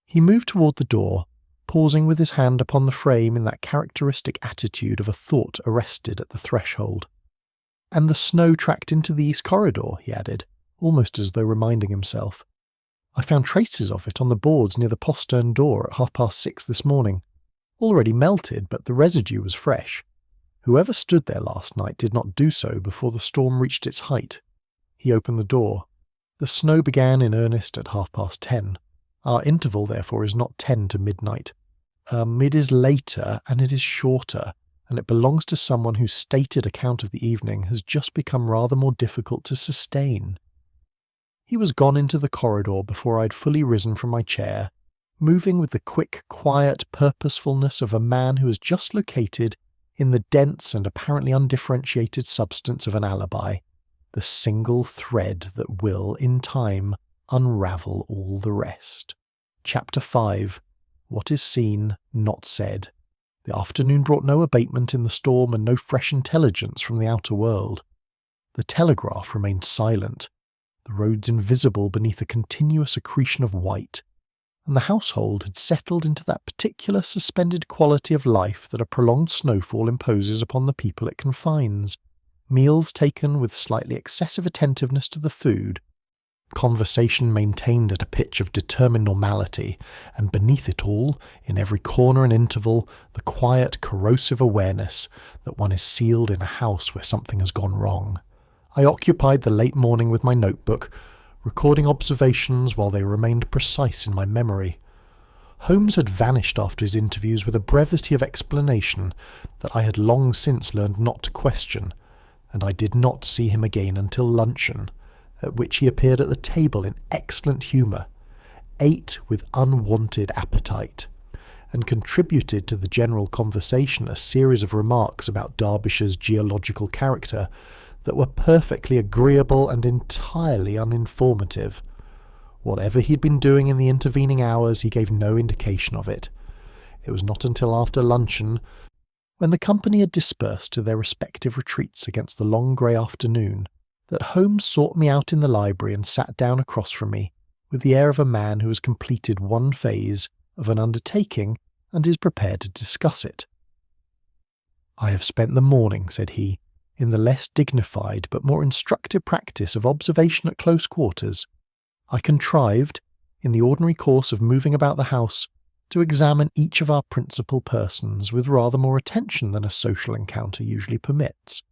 He moved toward the door, pausing with his hand upon the frame in that characteristic attitude of a thought arrested at the threshold. "And the snow tracked into the east corridor," he added, almost as though reminding himself. "I found traces of it on the boards near the postern door at 6:30 this morning. Already melted, but the residue was fresh. Whoever stood there last night did not do so before the storm reached its height." He opened the door. "The snow began in earnest at 10:30. Our interval, therefore, is not 10 to midnight. It is later, and it is shorter, and it belongs to someone whose stated account of the evening has just become rather more difficult to sustain." He was gone into the corridor before I had fully risen from my chair, moving with the quick, quiet purposefulness of a man who has just located, in the dense and apparently undifferentiated substance of an alibi, the single thread that will, in time, unravel all the rest. Chapter 5. What is seen, not said. The afternoon brought no abatement in the storm and no fresh intelligence from the outer world. The telegraph remained silent, the roads invisible beneath a continuous accretion of white, and the household had settled into that particular suspended quality of life that a prolonged snowfall imposes upon the people it confines. Meals taken with slightly excessive attentiveness to the food, conversation maintained at a pitch of determined normality, and beneath it all, in every corner and interval, the quiet, corrosive awareness that one is sealed in a house where something has gone wrong. I occupied the late morning with my notebook, recording observations while they remained precise in my memory. Holmes had vanished after his interviews with a brevity of explanation that I had long since learned not to question, and I did not see him again until luncheon, at which he appeared at the table in excellent humour, ate with unwonted appetite, and contributed to the general conversation a series of remarks about Derbyshire's geological character that were perfectly agreeable and entirely uninformative. Whatever he'd been doing in the intervening hours, he gave no indication of it. It was not until after luncheon, when the company had dispersed to their respective retreats against the long grey afternoon, that Holmes sought me out in the library and sat down across from me, with the air of a man who has completed one phase of an undertaking and is prepared to discuss it. "I have spent the morning," said he, "in the less dignified but more instructive practice of observation at close quarters. I contrived, in the ordinary course of moving about the house, to examine each of our principal persons with rather more attention than a social encounter usually permits."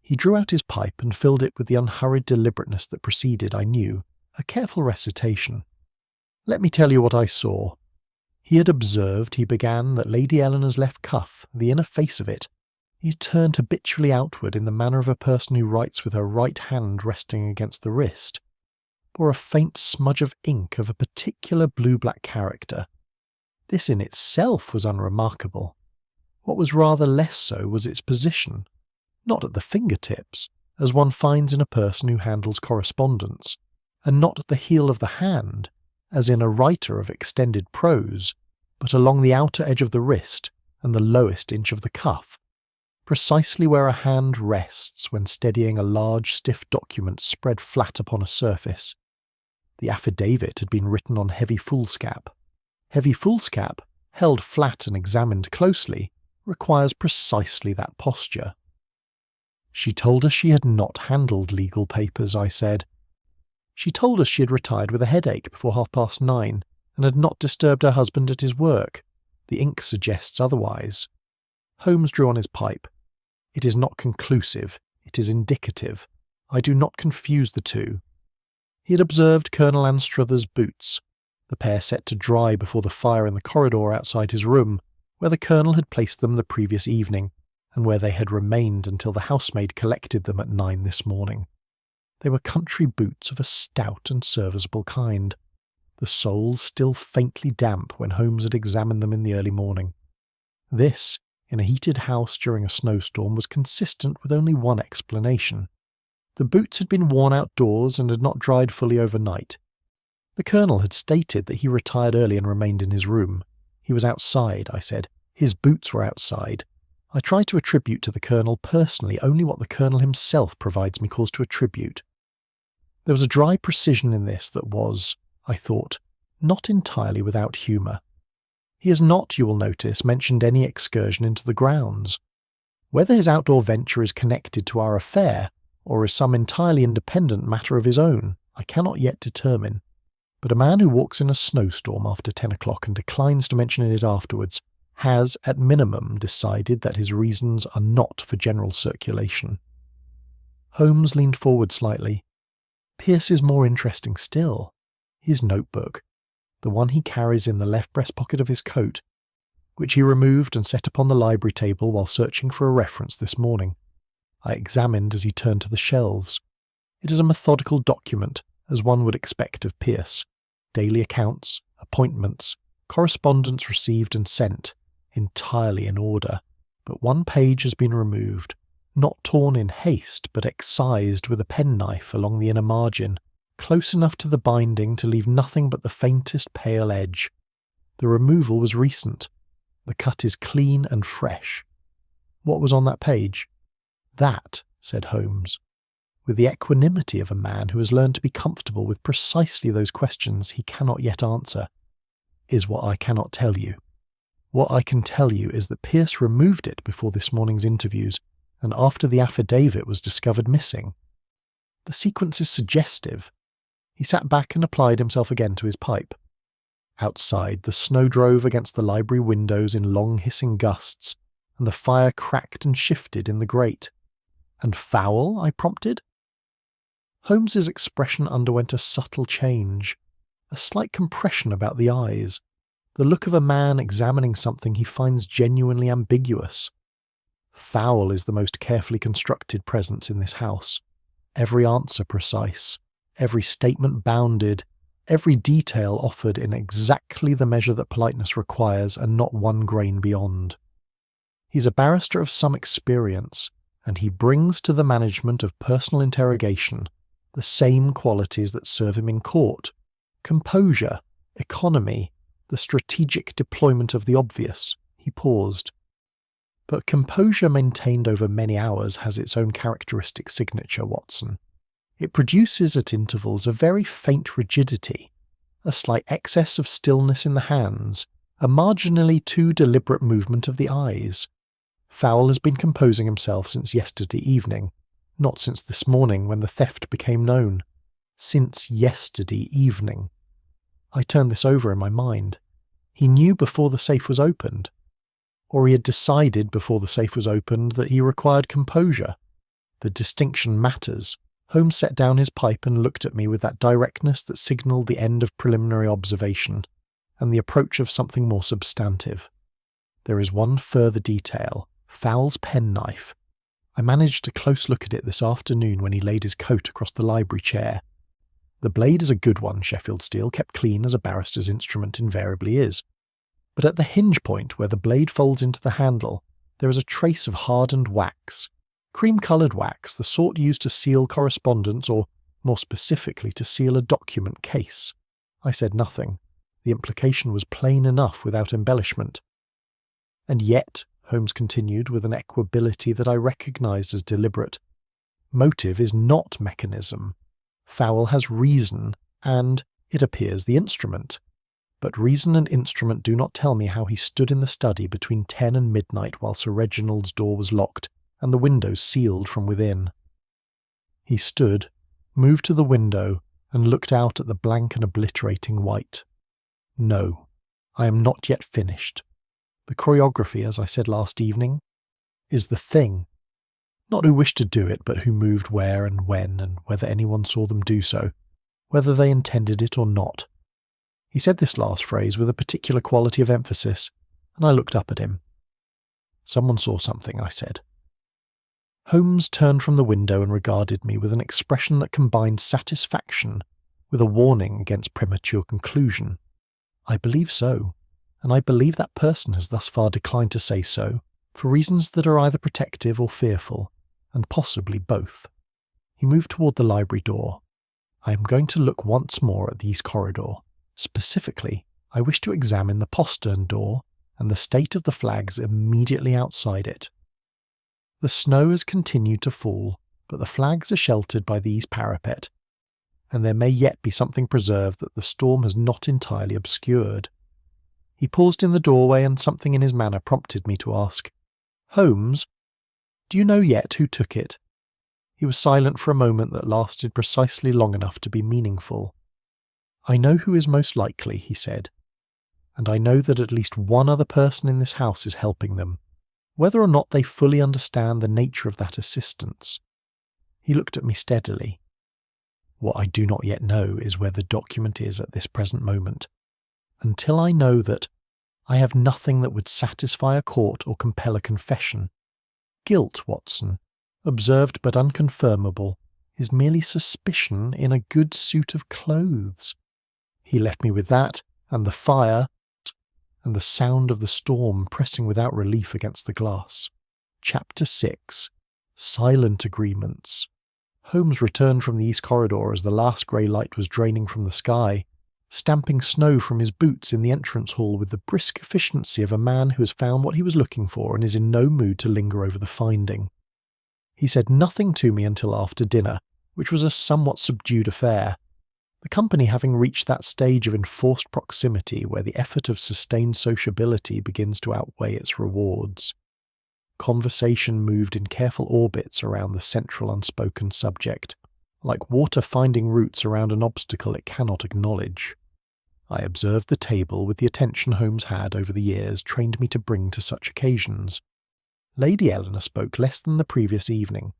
He drew out his pipe and filled it with the unhurried deliberateness that preceded, I knew, a careful recitation. "Let me tell you what I saw. He had observed," he began, "that Lady Eleanor's left cuff, the inner face of it, he had turned habitually outward in the manner of a person who writes with her right hand resting against the wrist, bore a faint smudge of ink of a particular blue-black character. This in itself was unremarkable. What was rather less so was its position, not at the fingertips, as one finds in a person who handles correspondence, and not at the heel of the hand, as in a writer of extended prose, but along the outer edge of the wrist and the lowest inch of the cuff, precisely where a hand rests when steadying a large, stiff document spread flat upon a surface. The affidavit had been written on heavy foolscap. Heavy foolscap, held flat and examined closely, requires precisely that posture. "She told us she had not handled legal papers," I said. "She told us she had retired with a headache before 9:30 and had not disturbed her husband at his work. The ink suggests otherwise." Holmes drew on his pipe. "It is not conclusive, it is indicative. I do not confuse the two." He had observed Colonel Anstruther's boots, the pair set to dry before the fire in the corridor outside his room, where the Colonel had placed them the previous evening, and where they had remained until the housemaid collected them at 9 this morning. They were country boots of a stout and serviceable kind, the soles still faintly damp when Holmes had examined them in the early morning. This, in a heated house during a snowstorm, was consistent with only one explanation. The boots had been worn outdoors and had not dried fully overnight. The Colonel had stated that he retired early and remained in his room. He was outside, I said. His boots were outside. I tried to attribute to the Colonel personally only what the Colonel himself provides me cause to attribute. There was a dry precision in this that was, I thought, not entirely without humour. He has not, you will notice, mentioned any excursion into the grounds. Whether his outdoor venture is connected to our affair, or is some entirely independent matter of his own, I cannot yet determine. But a man who walks in a snowstorm after 10 o'clock and declines to mention it afterwards has, at minimum, decided that his reasons are not for general circulation. Holmes leaned forward slightly. Pierce is more interesting still. His notebook, the one he carries in the left breast pocket of his coat, which he removed and set upon the library table while searching for a reference this morning. I examined as he turned to the shelves. It is a methodical document, as one would expect of Pierce. Daily accounts, appointments, correspondence received and sent, entirely in order. But one page has been removed, not torn in haste, but excised with a penknife along the inner margin, close enough to the binding to leave nothing but the faintest pale edge. The removal was recent. The cut is clean and fresh. What was on that page? That, said Holmes, with the equanimity of a man who has learned to be comfortable with precisely those questions he cannot yet answer, is what I cannot tell you. What I can tell you is that Pierce removed it before this morning's interviews, and after the affidavit was discovered missing. The sequence is suggestive. He sat back and applied himself again to his pipe. Outside, the snow drove against the library windows in long hissing gusts, and the fire cracked and shifted in the grate. And foul? I prompted. Holmes's expression underwent a subtle change, a slight compression about the eyes, the look of a man examining something he finds genuinely ambiguous. Foul is the most carefully constructed presence in this house. Every answer precise, every statement bounded, every detail offered in exactly the measure that politeness requires and not one grain beyond. He's a barrister of some experience, and he brings to the management of personal interrogation the same qualities that serve him in court: composure, economy, the strategic deployment of the obvious. He paused. But composure maintained over many hours has its own characteristic signature, Watson. It produces at intervals a very faint rigidity, a slight excess of stillness in the hands, a marginally too deliberate movement of the eyes. Fowl has been composing himself since yesterday evening, not since this morning when the theft became known. Since yesterday evening. I turned this over in my mind. He knew before the safe was opened. Or he had decided before the safe was opened that he required composure. The distinction matters. Holmes set down his pipe and looked at me with that directness that signalled the end of preliminary observation, and the approach of something more substantive. There is one further detail. Fowl's penknife. I managed a close look at it this afternoon when he laid his coat across the library chair. The blade is a good one, Sheffield steel, kept clean as a barrister's instrument invariably is. But at the hinge point where the blade folds into the handle, there is a trace of hardened wax. Cream-coloured wax, the sort used to seal correspondence or, more specifically, to seal a document case. I said nothing. The implication was plain enough without embellishment. And yet, Holmes continued with an equability that I recognised as deliberate, motive is not mechanism. Fowl has reason, and, it appears, the instrument. But reason and instrument do not tell me how he stood in the study between 10 and midnight while Sir Reginald's door was locked and the windows sealed from within. He stood, moved to the window, and looked out at the blank and obliterating white. No, I am not yet finished. The choreography, as I said last evening, is the thing. Not who wished to do it, but who moved where and when, and whether anyone saw them do so, whether they intended it or not. He said this last phrase with a particular quality of emphasis, and I looked up at him. Someone saw something, I said. Holmes turned from the window and regarded me with an expression that combined satisfaction with a warning against premature conclusion. I believe so, and I believe that person has thus far declined to say so, for reasons that are either protective or fearful, and possibly both. He moved toward the library door. I am going to look once more at the east corridor. Specifically, I wish to examine the postern door and the state of the flags immediately outside it. The snow has continued to fall, but the flags are sheltered by the east parapet, and there may yet be something preserved that the storm has not entirely obscured. He paused in the doorway, and something in his manner prompted me to ask, "Holmes?" Do you know yet who took it?" He was silent for a moment that lasted precisely long enough to be meaningful. "I know who is most likely," he said, "and I know that at least one other person in this house is helping them, whether or not they fully understand the nature of that assistance." He looked at me steadily. "What I do not yet know is where the document is at this present moment. Until I know that, I have nothing that would satisfy a court or compel a confession. Guilt, Watson, observed but unconfirmable, is merely suspicion in a good suit of clothes." He left me with that, and the fire, and the sound of the storm pressing without relief against the glass. Chapter 6. Silent Agreements. Holmes returned from the east corridor as the last grey light was draining from the sky, stamping snow from his boots in the entrance hall with the brisk efficiency of a man who has found what he was looking for and is in no mood to linger over the finding. He said nothing to me until after dinner, which was a somewhat subdued affair, the company having reached that stage of enforced proximity where the effort of sustained sociability begins to outweigh its rewards. Conversation moved in careful orbits around the central unspoken subject, like water finding roots around an obstacle it cannot acknowledge. I observed the table with the attention Holmes had over the years trained me to bring to such occasions. Lady Eleanor spoke less than the previous evening,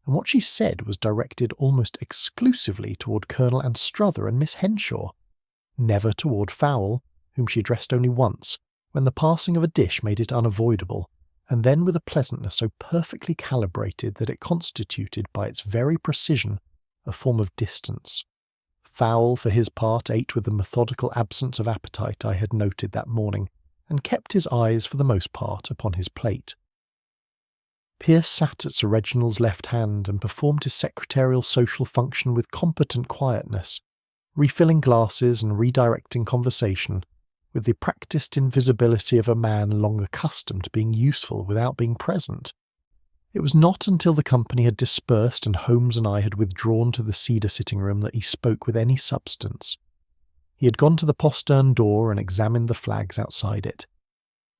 and what she said was directed almost exclusively toward Colonel Anstruther and Miss Henshaw, never toward Fowle, whom she addressed only once, when the passing of a dish made it unavoidable, and then with a pleasantness so perfectly calibrated that it constituted by its very precision a form of distance. Fowle, for his part, ate with the methodical absence of appetite I had noted that morning, and kept his eyes for the most part upon his plate. Pierce sat at Sir Reginald's left hand and performed his secretarial social function with competent quietness, refilling glasses and redirecting conversation with the practised invisibility of a man long accustomed to being useful without being present. It was not until the company had dispersed and Holmes and I had withdrawn to the cedar sitting-room that he spoke with any substance. He had gone to the postern door and examined the flags outside it.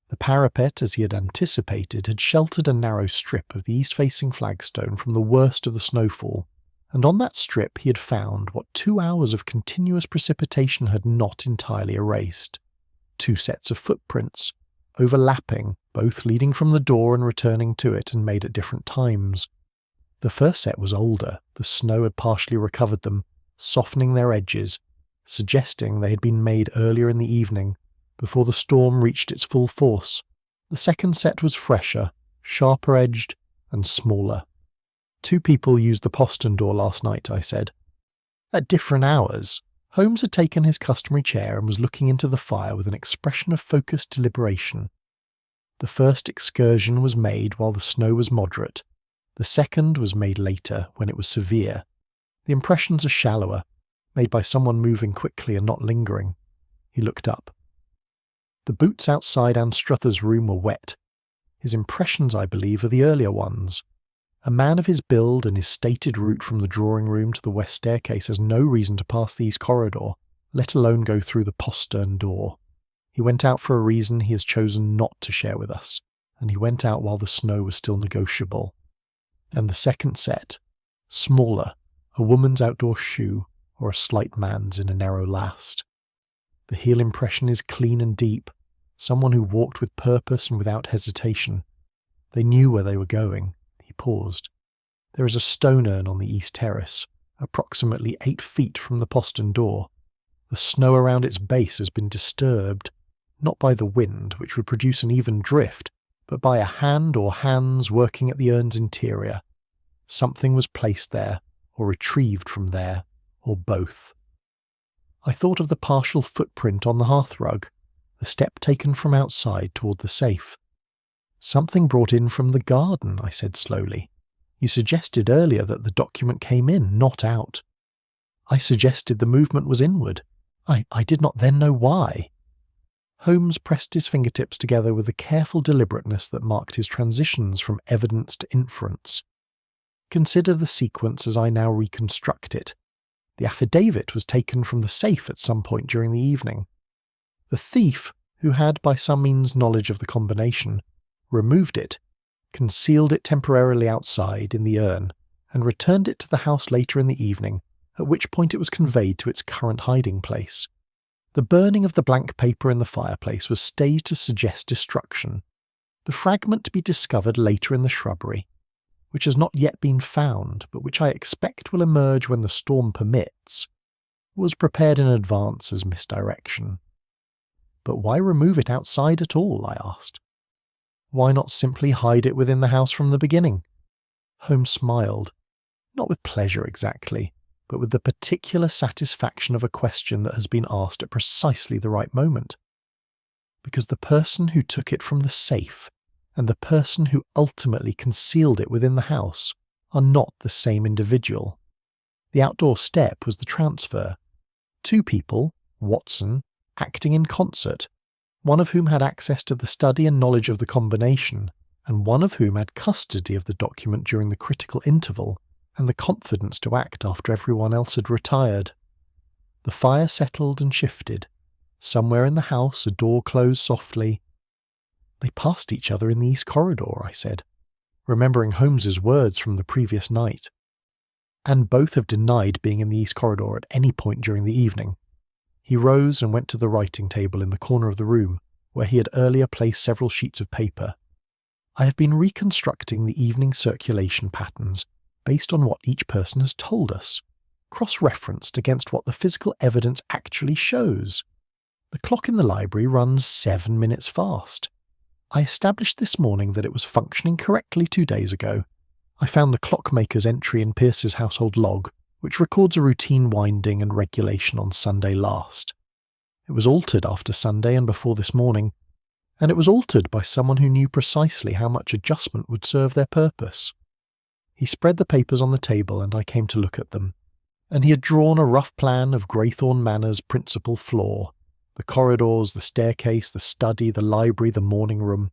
The parapet, as he had anticipated, had sheltered a narrow strip of the east-facing flagstone from the worst of the snowfall, and on that strip he had found what 2 hours of continuous precipitation had not entirely erased. 2 sets of footprints, overlapping, both leading from the door and returning to it and made at different times. The first set was older, the snow had partially recovered them, softening their edges, suggesting they had been made earlier in the evening, before the storm reached its full force. The second set was fresher, sharper-edged, and smaller. 2 people used the postern door last night, I said. At different hours. Holmes had taken his customary chair and was looking into the fire with an expression of focused deliberation. The first excursion was made while the snow was moderate. The second was made later, when it was severe. The impressions are shallower, made by someone moving quickly and not lingering. He looked up. The boots outside Anstruther's room were wet. His impressions, I believe, are the earlier ones. A man of his build and his stated route from the drawing-room to the west staircase has no reason to pass the east corridor, let alone go through the postern door. He went out for a reason he has chosen not to share with us, and he went out while the snow was still negotiable. And the second set, smaller, a woman's outdoor shoe, or a slight man's in a narrow last. The heel impression is clean and deep, someone who walked with purpose and without hesitation. They knew where they were going. He paused. There is a stone urn on the east terrace, approximately 8 feet from the postern door. The snow around its base has been disturbed, not by the wind, which would produce an even drift, but by a hand or hands working at the urn's interior. Something was placed there, or retrieved from there, or both. I thought of the partial footprint on the hearthrug, the step taken from outside toward the safe. Something brought in from the garden, I said slowly. You suggested earlier that the document came in, not out. I suggested the movement was inward. I did not then know why. Holmes pressed his fingertips together with the careful deliberateness that marked his transitions from evidence to inference. Consider the sequence as I now reconstruct it. The affidavit was taken from the safe at some point during the evening. The thief, who had by some means knowledge of the combination, removed it, concealed it temporarily outside in the urn, and returned it to the house later in the evening, at which point it was conveyed to its current hiding place. The burning of the blank paper in the fireplace was staged to suggest destruction, the fragment to be discovered later in the shrubbery, which has not yet been found, but which I expect will emerge when the storm permits, was prepared in advance as misdirection. But why remove it outside at all, I asked. Why not simply hide it within the house from the beginning? Holmes smiled, not with pleasure exactly, but with the particular satisfaction of a question that has been asked at precisely the right moment. Because the person who took it from the safe and the person who ultimately concealed it within the house are not the same individual. The outdoor step was the transfer. Two people, Watson, acting in concert, one of whom had access to the study and knowledge of the combination, and one of whom had custody of the document during the critical interval, and the confidence to act after everyone else had retired. The fire settled and shifted. Somewhere in the house a door closed softly. They passed each other in the east corridor, I said, remembering Holmes's words from the previous night. And both have denied being in the east corridor at any point during the evening. He rose and went to the writing table in the corner of the room, where he had earlier placed several sheets of paper. I have been reconstructing the evening circulation patterns based on what each person has told us, cross-referenced against what the physical evidence actually shows. The clock in the library runs 7 minutes fast. I established this morning that it was functioning correctly 2 days ago. I found the clockmaker's entry in Pierce's household log, which records a routine winding and regulation on Sunday last. It was altered after Sunday and before this morning, and it was altered by someone who knew precisely how much adjustment would serve their purpose. He spread the papers on the table and I came to look at them, and he had drawn a rough plan of Greythorne Manor's principal floor, the corridors, the staircase, the study, the library, the morning room,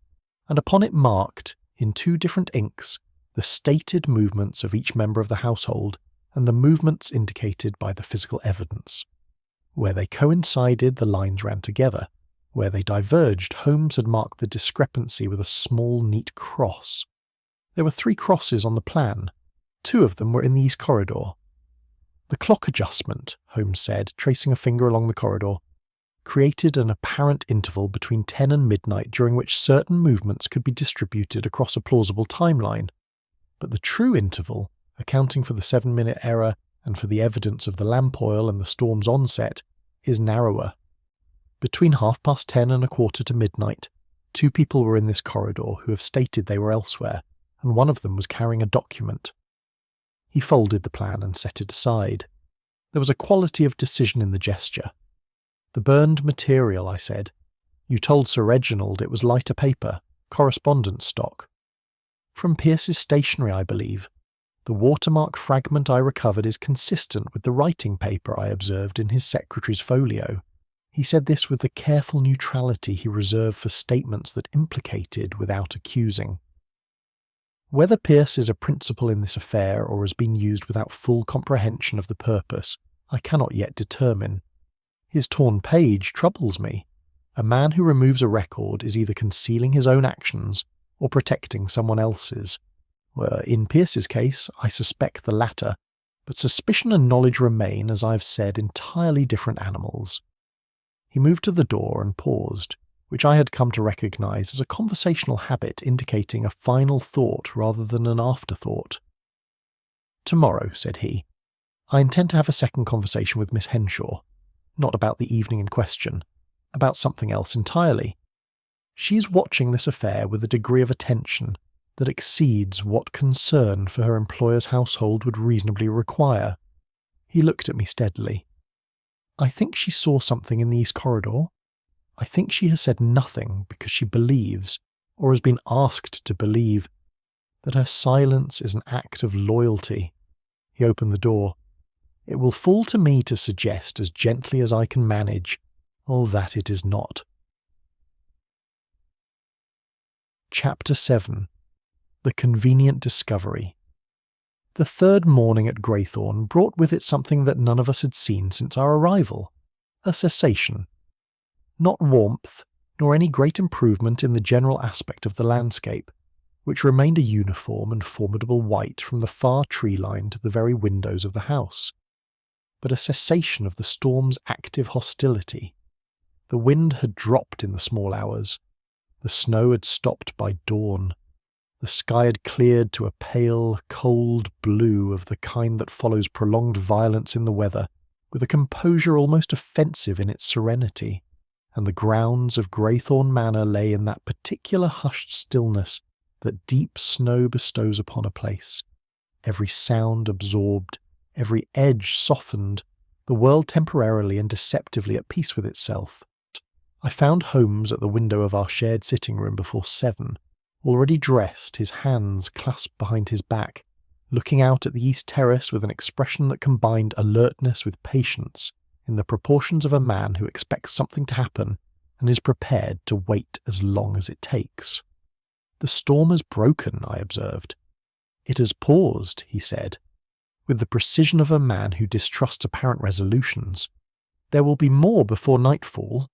and upon it marked, in 2 different inks, the stated movements of each member of the household and the movements indicated by the physical evidence. Where they coincided, the lines ran together. Where they diverged, Holmes had marked the discrepancy with a small, neat cross. There were 3 crosses on the plan. 2 of them were in the east corridor. The clock adjustment, Holmes said, tracing a finger along the corridor, created an apparent interval between 10 and midnight during which certain movements could be distributed across a plausible timeline. But the true interval, accounting for the 7-minute error and for the evidence of the lamp oil and the storm's onset, is narrower. Between 10:30 and 15:15 to midnight, 2 people were in this corridor who have stated they were elsewhere, and one of them was carrying a document. He folded the plan and set it aside. There was a quality of decision in the gesture. The burned material, I said. You told Sir Reginald it was lighter paper, correspondence stock. From Pierce's stationery, I believe. The watermark fragment I recovered is consistent with the writing paper I observed in his secretary's folio. He said this with the careful neutrality he reserved for statements that implicated without accusing. Whether Pierce is a principal in this affair or has been used without full comprehension of the purpose, I cannot yet determine. His torn page troubles me. A man who removes a record is either concealing his own actions or protecting someone else's. In Pierce's case, I suspect the latter, but suspicion and knowledge remain, as I have said, entirely different animals. He moved to the door and paused, which I had come to recognise as a conversational habit indicating a final thought rather than an afterthought. "Tomorrow," said he, "I intend to have a second conversation with Miss Henshaw, not about the evening in question, about something else entirely. She is watching this affair with a degree of attention that exceeds what concern for her employer's household would reasonably require." He looked at me steadily. "I think she saw something in the east corridor. I think she has said nothing because she believes, or has been asked to believe, that her silence is an act of loyalty." He opened the door. "It will fall to me to suggest as gently as I can manage, that it is not." Chapter 7. The Convenient Discovery. The third morning at Greythorne brought with it something that none of us had seen since our arrival, a cessation. Not warmth, nor any great improvement in the general aspect of the landscape, which remained a uniform and formidable white from the far tree line to the very windows of the house, but a cessation of the storm's active hostility. The wind had dropped in the small hours, the snow had stopped by dawn, the sky had cleared to a pale, cold blue of the kind that follows prolonged violence in the weather, with a composure almost offensive in its serenity, and the grounds of Greythorne Manor lay in that particular hushed stillness that deep snow bestows upon a place. Every sound absorbed, every edge softened, the world temporarily and deceptively at peace with itself. I found Holmes at the window of our shared sitting room before 7, already dressed, his hands clasped behind his back, looking out at the east terrace with an expression that combined alertness with patience, in the proportions of a man who expects something to happen and is prepared to wait as long as it takes. "The storm has broken," I observed. "It has paused," he said, with the precision of a man who distrusts apparent resolutions. "There will be more before nightfall,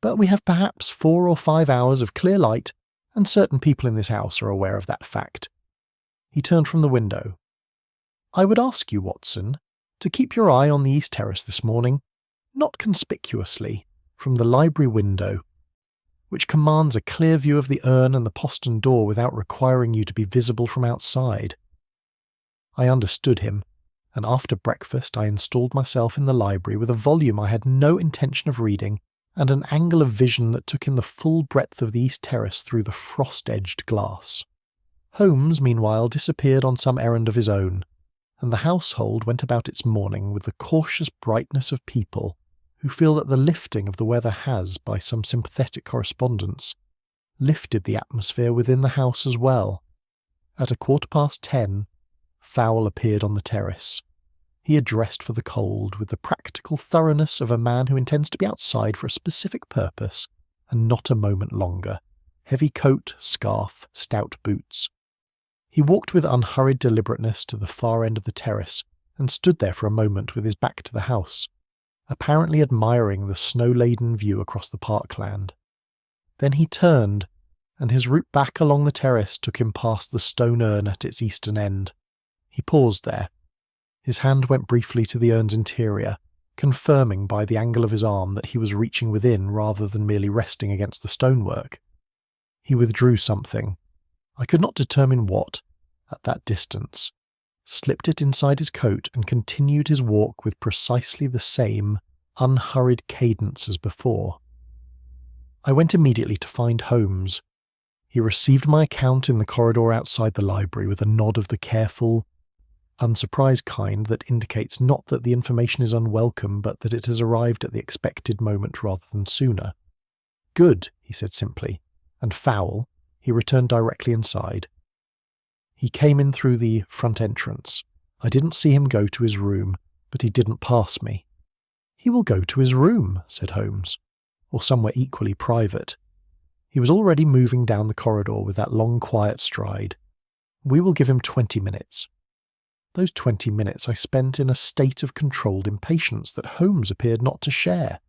but we have perhaps 4 or 5 hours of clear light, and certain people in this house are aware of that fact." He turned from the window. "I would ask you, Watson, to keep your eye on the east terrace this morning, not conspicuously, from the library window, which commands a clear view of the urn and the postern door without requiring you to be visible from outside." I understood him, and after breakfast I installed myself in the library with a volume I had no intention of reading and an angle of vision that took in the full breadth of the east terrace through the frost-edged glass. Holmes, meanwhile, disappeared on some errand of his own, and the household went about its morning with the cautious brightness of people who feel that the lifting of the weather has, by some sympathetic correspondence, lifted the atmosphere within the house as well. At 10:15, Fowle appeared on the terrace. He had dressed for the cold with the practical thoroughness of a man who intends to be outside for a specific purpose, and not a moment longer. Heavy coat, scarf, stout boots. He walked with unhurried deliberateness to the far end of the terrace, and stood there for a moment with his back to the house, apparently admiring the snow-laden view across the parkland. Then he turned, and his route back along the terrace took him past the stone urn at its eastern end. He paused there. His hand went briefly to the urn's interior, confirming by the angle of his arm that he was reaching within rather than merely resting against the stonework. He withdrew something, I could not determine what, at that distance, slipped it inside his coat and continued his walk with precisely the same unhurried cadence as before. I went immediately to find Holmes. He received my account in the corridor outside the library with a nod of the careful, unsurprised kind that indicates not that the information is unwelcome, but that it has arrived at the expected moment rather than sooner. "Good," he said simply, and Fowle, he returned directly inside. He came in through the front entrance. I didn't see him go to his room, but he didn't pass me. "He will go to his room," said Holmes, "or somewhere equally private." He was already moving down the corridor with that long quiet stride. "We will give him 20 minutes. Those 20 minutes I spent in a state of controlled impatience that Holmes appeared not to share.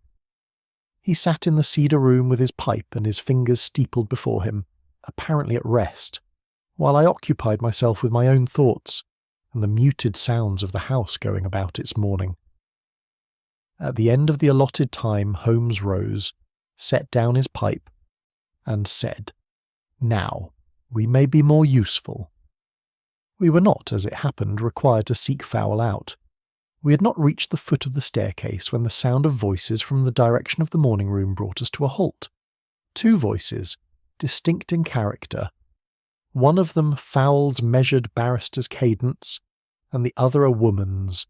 He sat in the cedar room with his pipe and his fingers steepled before him, apparently at rest, while I occupied myself with my own thoughts and the muted sounds of the house going about its morning. At the end of the allotted time, Holmes rose, set down his pipe, and said, "Now, we may be more useful." We were not, as it happened, required to seek Fowle out. We had not reached the foot of the staircase when the sound of voices from the direction of the morning room brought us to a halt. 2 voices, distinct in character, one of them Fowle's measured barrister's cadence, and the other a woman's,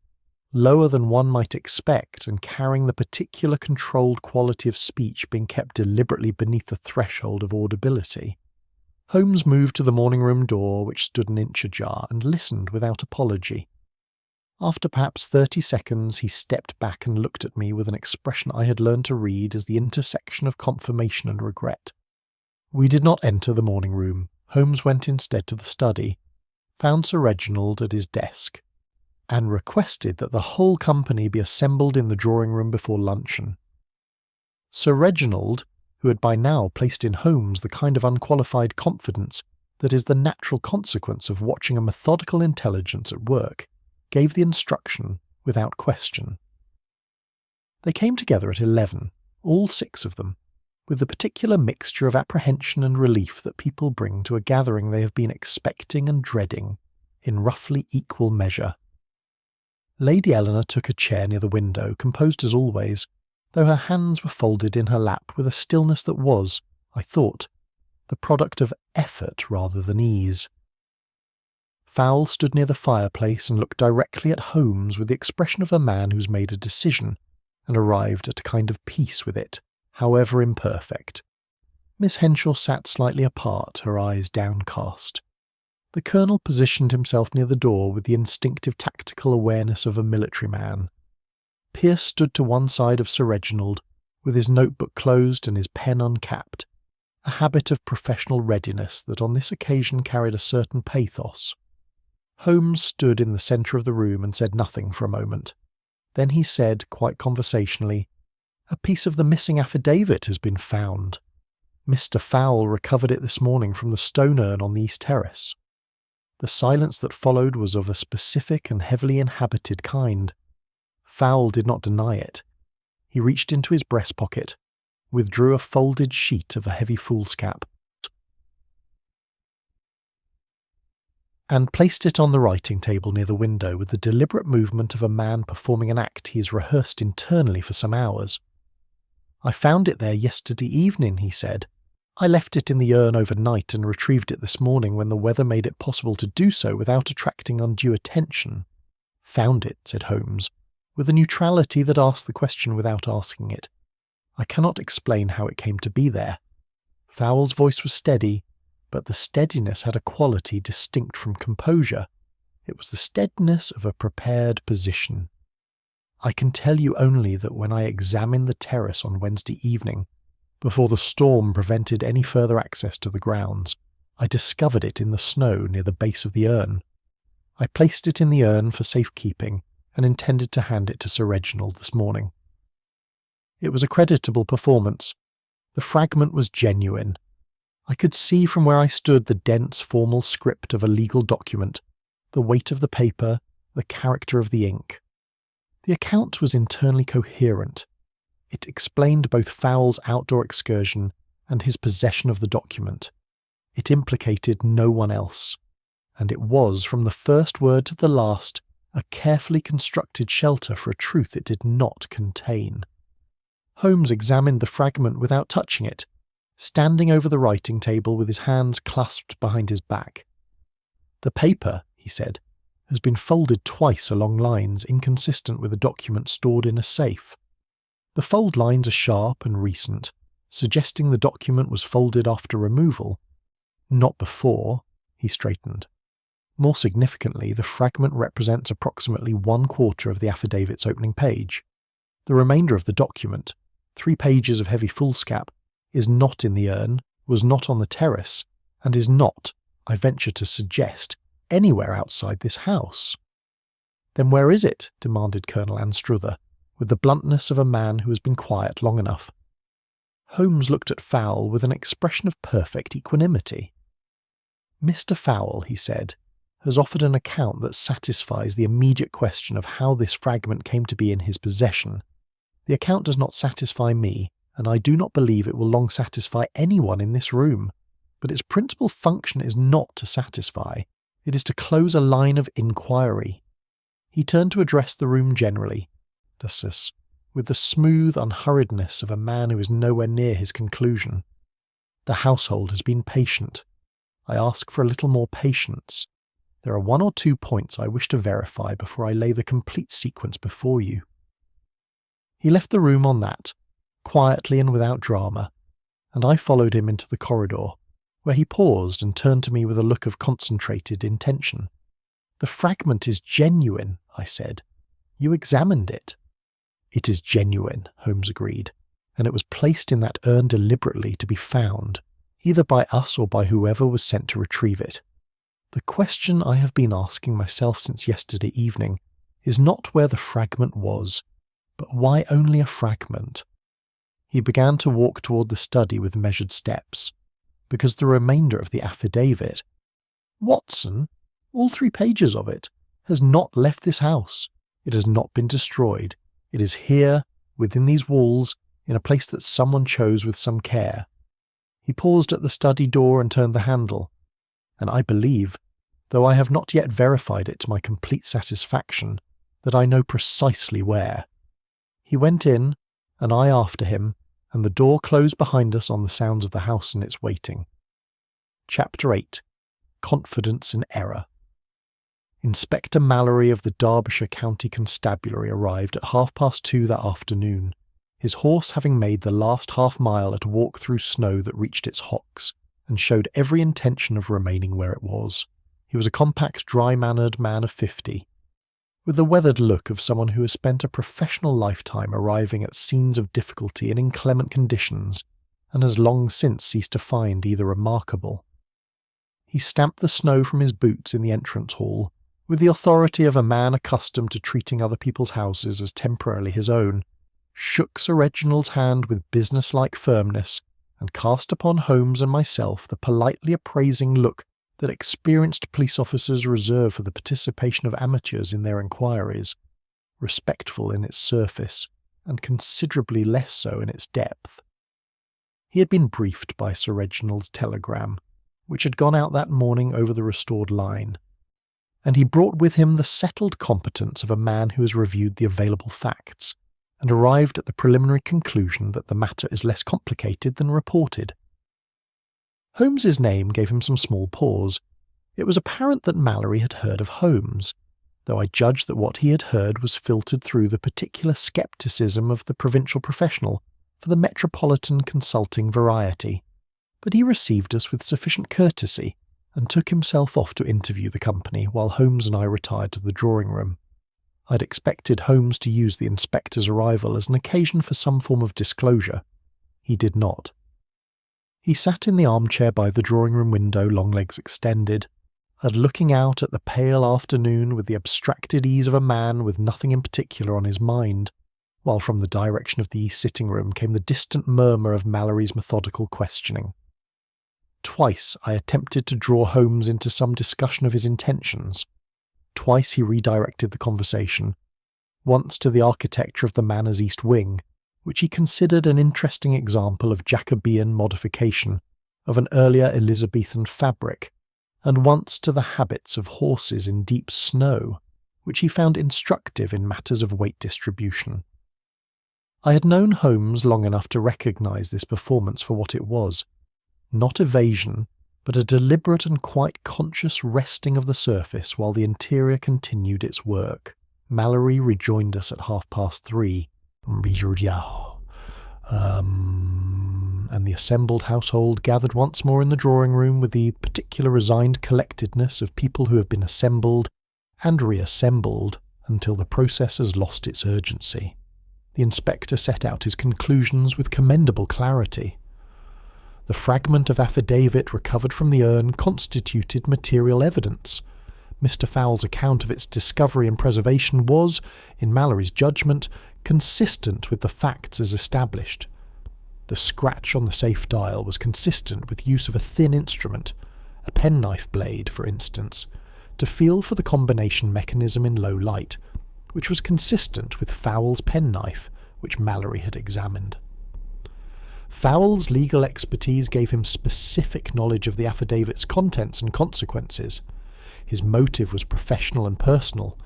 lower than one might expect, and carrying the particular controlled quality of speech being kept deliberately beneath the threshold of audibility. Holmes moved to the morning-room door, which stood an inch ajar, and listened without apology. After perhaps 30 seconds, he stepped back and looked at me with an expression I had learned to read as the intersection of confirmation and regret. We did not enter the morning-room. Holmes went instead to the study, found Sir Reginald at his desk, and requested that the whole company be assembled in the drawing-room before luncheon. Sir Reginald, who had by now placed in Holmes the kind of unqualified confidence that is the natural consequence of watching a methodical intelligence at work, gave the instruction without question. They came together at 11, all 6 of them, with the particular mixture of apprehension and relief that people bring to a gathering they have been expecting and dreading in roughly equal measure. Lady Eleanor took a chair near the window, composed as always, though her hands were folded in her lap with a stillness that was, I thought, the product of effort rather than ease. Fowle stood near the fireplace and looked directly at Holmes with the expression of a man who's made a decision and arrived at a kind of peace with it, however imperfect. Miss Henshaw sat slightly apart, her eyes downcast. The Colonel positioned himself near the door with the instinctive tactical awareness of a military man. Pierce stood to one side of Sir Reginald, with his notebook closed and his pen uncapped, a habit of professional readiness that on this occasion carried a certain pathos. Holmes stood in the centre of the room and said nothing for a moment. Then he said, quite conversationally, "A piece of the missing affidavit has been found. Mr. Fowle recovered it this morning from the stone urn on the east terrace." The silence that followed was of a specific and heavily inhabited kind. Fowle did not deny it. He reached into his breast pocket, withdrew a folded sheet of a heavy foolscap, and placed it on the writing table near the window with the deliberate movement of a man performing an act he has rehearsed internally for some hours. "I found it there yesterday evening," he said. "I left it in the urn overnight and retrieved it this morning when the weather made it possible to do so without attracting undue attention." "Found it," said Holmes, with a neutrality that asked the question without asking it. "I cannot explain how it came to be there." Fowle's voice was steady, but the steadiness had a quality distinct from composure. It was the steadiness of a prepared position. "I can tell you only that when I examined the terrace on Wednesday evening, before the storm prevented any further access to the grounds, I discovered it in the snow near the base of the urn. I placed it in the urn for safekeeping and intended to hand it to Sir Reginald this morning." It was a creditable performance. The fragment was genuine. I could see from where I stood the dense formal script of a legal document, the weight of the paper, the character of the ink. The account was internally coherent. It explained both Fowle's outdoor excursion and his possession of the document. It implicated no one else, and it was, from the first word to the last, a carefully constructed shelter for a truth it did not contain. Holmes examined the fragment without touching it, standing over the writing table with his hands clasped behind his back. "The paper," he said, "has been folded twice along lines inconsistent with a document stored in a safe. The fold lines are sharp and recent, suggesting the document was folded after removal. Not before." He straightened. "More significantly, the fragment represents approximately 1/4 of the affidavit's opening page. The remainder of the document, 3 pages of heavy foolscap, is not in the urn, was not on the terrace, and is not, I venture to suggest, anywhere outside this house." "Then where is it?" demanded Colonel Anstruther, with the bluntness of a man who has been quiet long enough. Holmes looked at Fowle with an expression of perfect equanimity. "Mr. Fowle," he said, "has offered an account that satisfies the immediate question of how this fragment came to be in his possession. The account does not satisfy me, and I do not believe it will long satisfy anyone in this room. But its principal function is not to satisfy. It is to close a line of inquiry." He turned to address the room generally, with the smooth unhurriedness of a man who is nowhere near his conclusion. "The household has been patient. I ask for a little more patience. There are 1 or 2 points I wish to verify before I lay the complete sequence before you." He left the room on that, quietly and without drama, and I followed him into the corridor, where he paused and turned to me with a look of concentrated intention. "The fragment is genuine," I said. "You examined it." "It is genuine," Holmes agreed, "and it was placed in that urn deliberately to be found, either by us or by whoever was sent to retrieve it. The question I have been asking myself since yesterday evening is not where the fragment was, but why only a fragment." He began to walk toward the study with measured steps, because the remainder of the affidavit Watson, all 3 pages of it, has not left this house. It has not been destroyed. It is here, within these walls, in a place that someone chose with some care. He paused at the study door and turned the handle, and I believe, though I have not yet verified it to my complete satisfaction, that I know precisely where. He went in, and I after him, and the door closed behind us on the sounds of the house and its waiting. Chapter 8. Confidence in Error. Inspector Mallory of the Derbyshire County Constabulary arrived at 2:30 that afternoon, his horse having made the last half-mile at a walk through snow that reached its hocks, and showed every intention of remaining where it was. He was a compact, dry-mannered man of 50, with the weathered look of someone who has spent a professional lifetime arriving at scenes of difficulty in inclement conditions, and has long since ceased to find either remarkable. He stamped the snow from his boots in the entrance hall, with the authority of a man accustomed to treating other people's houses as temporarily his own, shook Sir Reginald's hand with business-like firmness, and cast upon Holmes and myself the politely appraising look that experienced police officers reserve for the participation of amateurs in their inquiries, respectful in its surface, and considerably less so in its depth. He had been briefed by Sir Reginald's telegram, which had gone out that morning over the restored line, and he brought with him the settled competence of a man who has reviewed the available facts, and arrived at the preliminary conclusion that the matter is less complicated than reported. Holmes's name gave him some small pause. It was apparent that Mallory had heard of Holmes, though I judged that what he had heard was filtered through the particular scepticism of the provincial professional for the metropolitan consulting variety. But he received us with sufficient courtesy, and took himself off to interview the company while Holmes and I retired to the drawing-room. I'd expected Holmes to use the inspector's arrival as an occasion for some form of disclosure. He did not. He sat in the armchair by the drawing-room window, long legs extended, and looking out at the pale afternoon with the abstracted ease of a man with nothing in particular on his mind, while from the direction of the east sitting-room came the distant murmur of Mallory's methodical questioning. Twice I attempted to draw Holmes into some discussion of his intentions. Twice he redirected the conversation, once to the architecture of the Manor's east wing, which he considered an interesting example of Jacobean modification of an earlier Elizabethan fabric, and once to the habits of horses in deep snow, which he found instructive in matters of weight distribution. I had known Holmes long enough to recognise this performance for what it was, not evasion, but a deliberate and quite conscious resting of the surface while the interior continued its work. Mallory rejoined us at 3:30, and the assembled household gathered once more in the drawing-room with the particular resigned collectedness of people who have been assembled and reassembled until the process has lost its urgency. The inspector set out his conclusions with commendable clarity. The fragment of affidavit recovered from the urn constituted material evidence. Mr. Fowle's account of its discovery and preservation was, in Mallory's judgment, consistent with the facts as established. The scratch on the safe dial was consistent with use of a thin instrument, a penknife blade, for instance, to feel for the combination mechanism in low light, which was consistent with Fowle's penknife, which Mallory had examined. Fowle's legal expertise gave him specific knowledge of the affidavit's contents and consequences. His motive was professional and personal,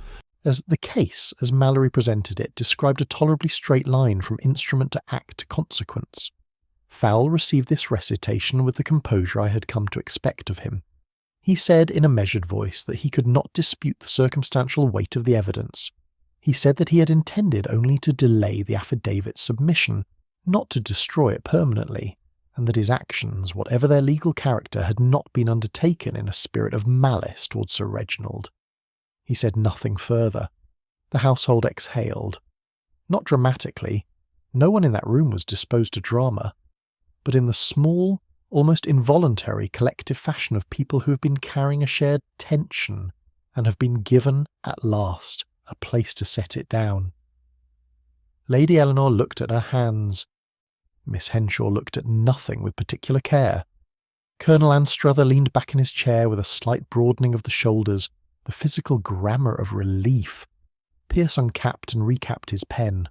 as the case, as Mallory presented it, described a tolerably straight line from instrument to act to consequence. Fowle received this recitation with the composure I had come to expect of him. He said in a measured voice that he could not dispute the circumstantial weight of the evidence. He said that he had intended only to delay the affidavit's submission, not to destroy it permanently, and that his actions, whatever their legal character, had not been undertaken in a spirit of malice towards Sir Reginald. He said nothing further. The household exhaled. Not dramatically. No one in that room was disposed to drama, but in the small, almost involuntary collective fashion of people who have been carrying a shared tension and have been given, at last, a place to set it down. Lady Eleanor looked at her hands. Miss Henshaw looked at nothing with particular care. Colonel Anstruther leaned back in his chair with a slight broadening of the shoulders, the physical grammar of relief. Pierce uncapped and recapped his pen.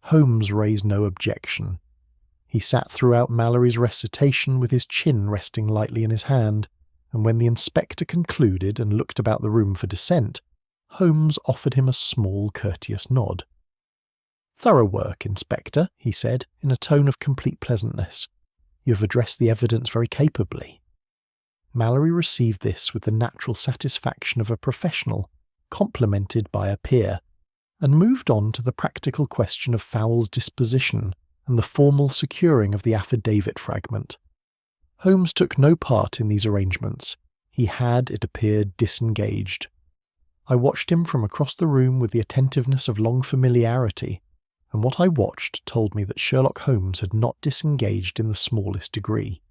Holmes raised no objection. He sat throughout Mallory's recitation with his chin resting lightly in his hand, and when the inspector concluded and looked about the room for dissent, Holmes offered him a small, courteous nod. "Thorough work, Inspector," he said, in a tone of complete pleasantness. "You have addressed the evidence very capably." Mallory received this with the natural satisfaction of a professional, complimented by a peer, and moved on to the practical question of Fowle's disposition and the formal securing of the affidavit fragment. Holmes took no part in these arrangements. He had, it appeared, disengaged. I watched him from across the room with the attentiveness of long familiarity, and what I watched told me that Sherlock Holmes had not disengaged in the smallest degree.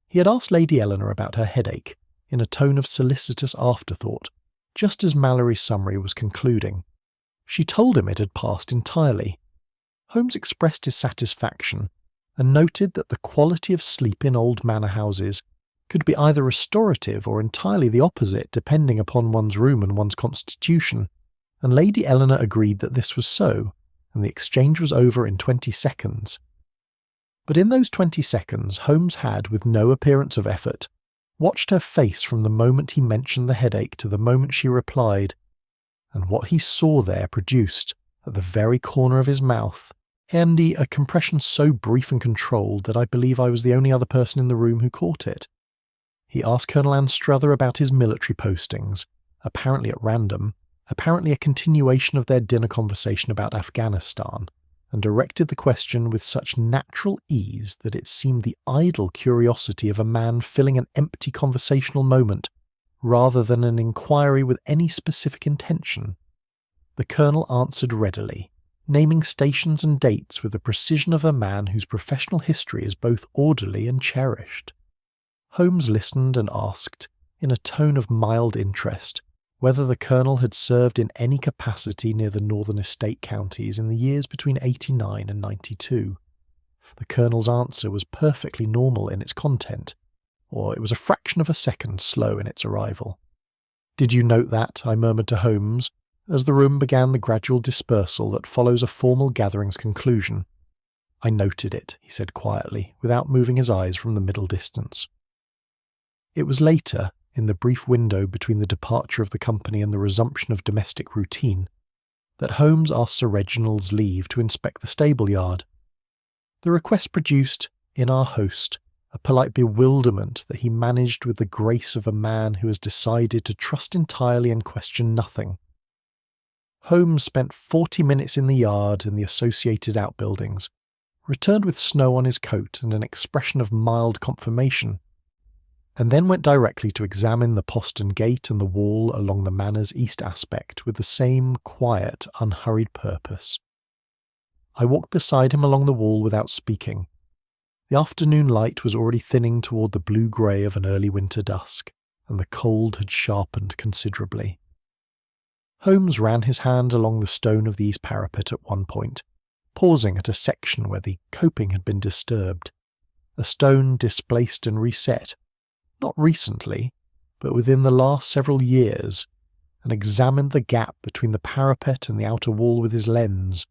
He had asked Lady Eleanor about her headache, in a tone of solicitous afterthought, just as Mallory's summary was concluding. She told him it had passed entirely. Holmes expressed his satisfaction, and noted that the quality of sleep in old manor houses could be either restorative or entirely the opposite depending upon one's room and one's constitution, and Lady Eleanor agreed that this was so, and the exchange was over in 20 seconds. But in those 20 seconds Holmes had, with no appearance of effort, watched her face from the moment he mentioned the headache to the moment she replied, and what he saw there produced, at the very corner of his mouth, Andy, a compression so brief and controlled that I believe I was the only other person in the room who caught it. He asked Colonel Anstruther about his military postings, apparently at random, apparently a continuation of their dinner conversation about Afghanistan, and directed the question with such natural ease that it seemed the idle curiosity of a man filling an empty conversational moment, rather than an inquiry with any specific intention. The Colonel answered readily, naming stations and dates with the precision of a man whose professional history is both orderly and cherished. Holmes listened and asked, in a tone of mild interest, whether the Colonel had served in any capacity near the northern estate counties in the years between 89 and 92. The Colonel's answer was perfectly normal in its content, or it was a fraction of a second slow in its arrival. "Did you note that?" I murmured to Holmes, as the room began the gradual dispersal that follows a formal gathering's conclusion. "I noted it," he said quietly, without moving his eyes from the middle distance. It was later, in the brief window between the departure of the company and the resumption of domestic routine, that Holmes asked Sir Reginald's leave to inspect the stable yard. The request produced, in our host, a polite bewilderment that he managed with the grace of a man who has decided to trust entirely and question nothing. Holmes spent 40 minutes in the yard and the associated outbuildings, returned with snow on his coat and an expression of mild confirmation, and then went directly to examine the postern gate and the wall along the manor's east aspect with the same quiet, unhurried purpose. I walked beside him along the wall without speaking. The afternoon light was already thinning toward the blue-grey of an early winter dusk, and the cold had sharpened considerably. Holmes ran his hand along the stone of the east parapet at one point, pausing at a section where the coping had been disturbed, a stone displaced and reset, not recently, but within the last several years, and examined the gap between the parapet and the outer wall with his lens.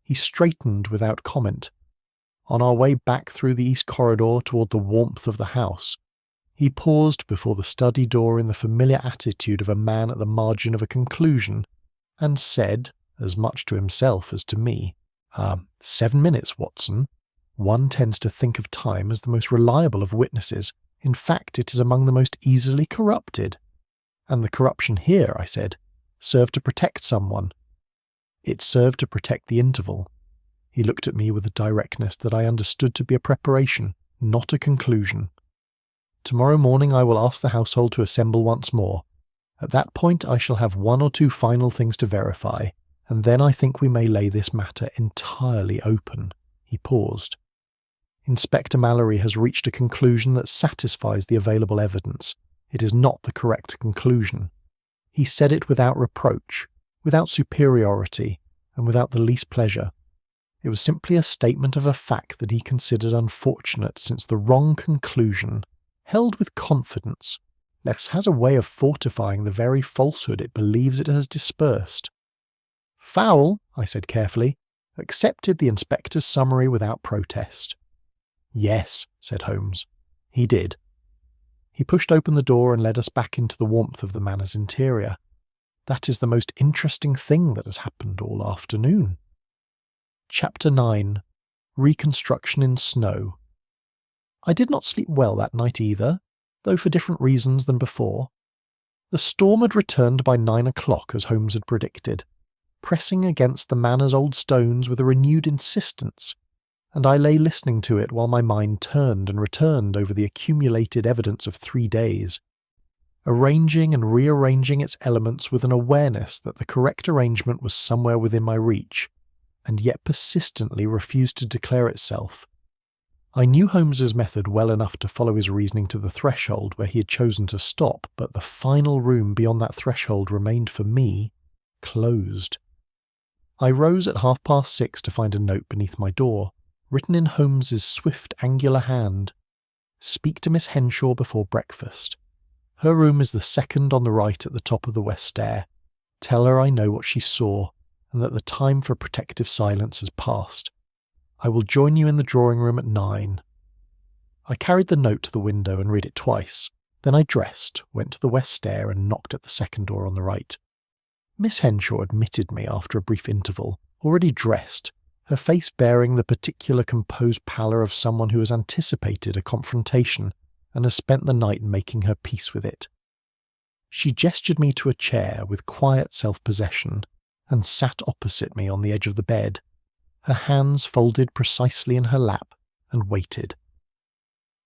He straightened without comment. On our way back through the east corridor toward the warmth of the house, he paused before the study door in the familiar attitude of a man at the margin of a conclusion, and said, as much to himself as to me, 7 minutes, Watson. One tends to think of time as the most reliable of witnesses. In fact, it is among the most easily corrupted. And the corruption here, I said, served to protect someone. It served to protect the interval. He looked at me with a directness that I understood to be a preparation, not a conclusion. Tomorrow morning I will ask the household to assemble once more. At that point I shall have 1 or 2 final things to verify, and then I think we may lay this matter entirely open. He paused. Inspector Mallory has reached a conclusion that satisfies the available evidence. It is not the correct conclusion. He said it without reproach, without superiority, and without the least pleasure. It was simply a statement of a fact that he considered unfortunate, since the wrong conclusion held with confidence. Lex has a way of fortifying the very falsehood it believes it has dispersed. Fowl, I said carefully, accepted the inspector's summary without protest. Yes, said Holmes. He did. He pushed open the door and led us back into the warmth of the manor's interior. That is the most interesting thing that has happened all afternoon. Chapter 9. Reconstruction in Snow. I did not sleep well that night either, though for different reasons than before. The storm had returned by 9 o'clock as Holmes had predicted, pressing against the manor's old stones with a renewed insistence, and I lay listening to it while my mind turned and returned over the accumulated evidence of 3 days, arranging and rearranging its elements with an awareness that the correct arrangement was somewhere within my reach, and yet persistently refused to declare itself. I knew Holmes's method well enough to follow his reasoning to the threshold where he had chosen to stop, but the final room beyond that threshold remained for me closed. I rose at 6:30 to find a note beneath my door, written in Holmes's swift, angular hand. Speak to Miss Henshaw before breakfast. Her room is the second on the right at the top of the west stair. Tell her I know what she saw, and that the time for protective silence has passed. I will join you in the drawing room at 9. I carried the note to the window and read it twice. Then I dressed, went to the west stair and knocked at the second door on the right. Miss Henshaw admitted me after a brief interval, already dressed, her face bearing the particular composed pallor of someone who has anticipated a confrontation and has spent the night making her peace with it. She gestured me to a chair with quiet self-possession and sat opposite me on the edge of the bed, her hands folded precisely in her lap, and waited.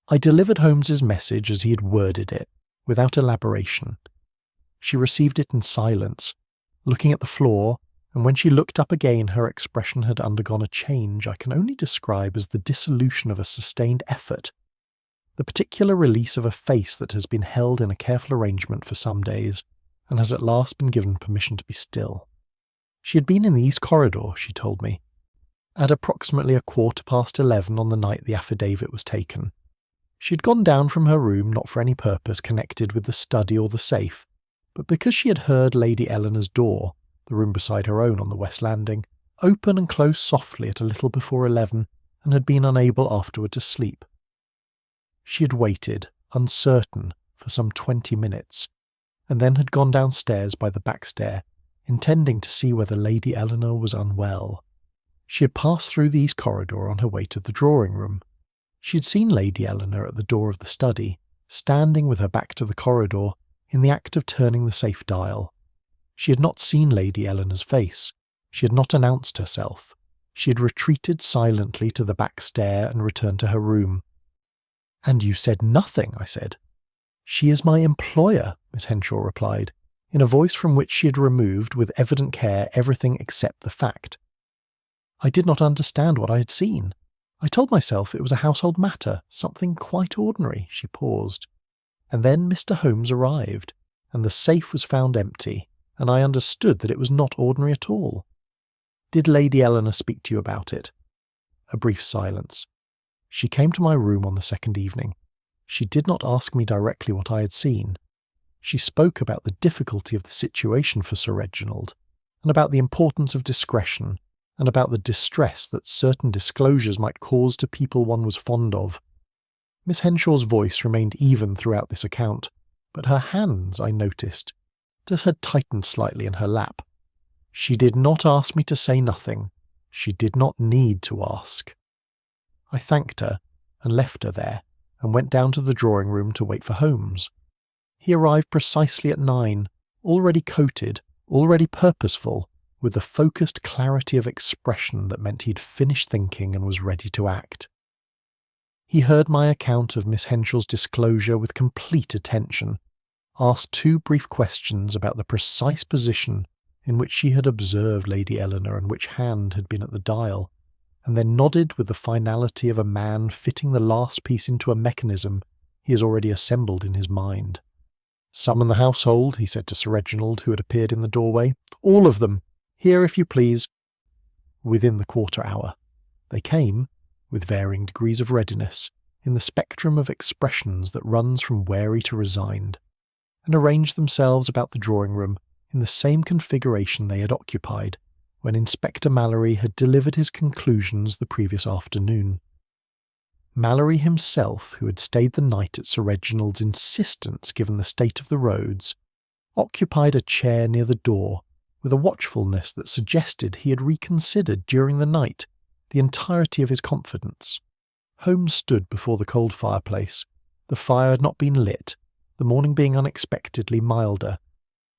I delivered Holmes's message as he had worded it, without elaboration. She received it in silence, looking at the floor, and when she looked up again her expression had undergone a change I can only describe as the dissolution of a sustained effort, the particular release of a face that has been held in a careful arrangement for some days, and has at last been given permission to be still. She had been in the east corridor, she told me, at approximately 11:15 on the night the affidavit was taken. She had gone down from her room not for any purpose connected with the study or the safe, but because she had heard Lady Eleanor's door, the room beside her own on the west landing, open and close softly at a little before 11, and had been unable afterward to sleep. She had waited, uncertain, for some 20 minutes, and then had gone downstairs by the back stair, intending to see whether Lady Eleanor was unwell. She had passed through the east corridor on her way to the drawing-room. She had seen Lady Eleanor at the door of the study, standing with her back to the corridor, in the act of turning the safe dial. She had not seen Lady Eleanor's face. She had not announced herself. She had retreated silently to the back stair and returned to her room. "And you said nothing," I said. "She is my employer," Miss Henshaw replied, in a voice from which she had removed with evident care everything except the fact. I did not understand what I had seen. I told myself it was a household matter, something quite ordinary. She paused. And then Mr. Holmes arrived, and the safe was found empty, and I understood that it was not ordinary at all. "Did Lady Eleanor speak to you about it?" A brief silence. "She came to my room on the second evening. She did not ask me directly what I had seen. She spoke about the difficulty of the situation for Sir Reginald, and about the importance of discretion, and about the distress that certain disclosures might cause to people one was fond of." Miss Henshaw's voice remained even throughout this account, but her hands, I noticed, had tightened slightly in her lap. She did not ask me to say nothing. She did not need to ask. I thanked her, and left her there, and went down to the drawing-room to wait for Holmes. He arrived precisely at 9, already coated, already purposeful, with the focused clarity of expression that meant he'd finished thinking and was ready to act. He heard my account of Miss Henshaw's disclosure with complete attention, asked 2 brief questions about the precise position in which she had observed Lady Eleanor and which hand had been at the dial, and then nodded with the finality of a man fitting the last piece into a mechanism he has already assembled in his mind. "Summon the household," he said to Sir Reginald, who had appeared in the doorway. "All of them. Here, if you please." Within the quarter hour. They came, with varying degrees of readiness, in the spectrum of expressions that runs from wary to resigned, and arranged themselves about the drawing-room in the same configuration they had occupied when Inspector Mallory had delivered his conclusions the previous afternoon. Mallory himself, who had stayed the night at Sir Reginald's insistence given the state of the roads, occupied a chair near the door with a watchfulness that suggested he had reconsidered during the night the entirety of his confidence. Holmes stood before the cold fireplace. The fire had not been lit, the morning being unexpectedly milder,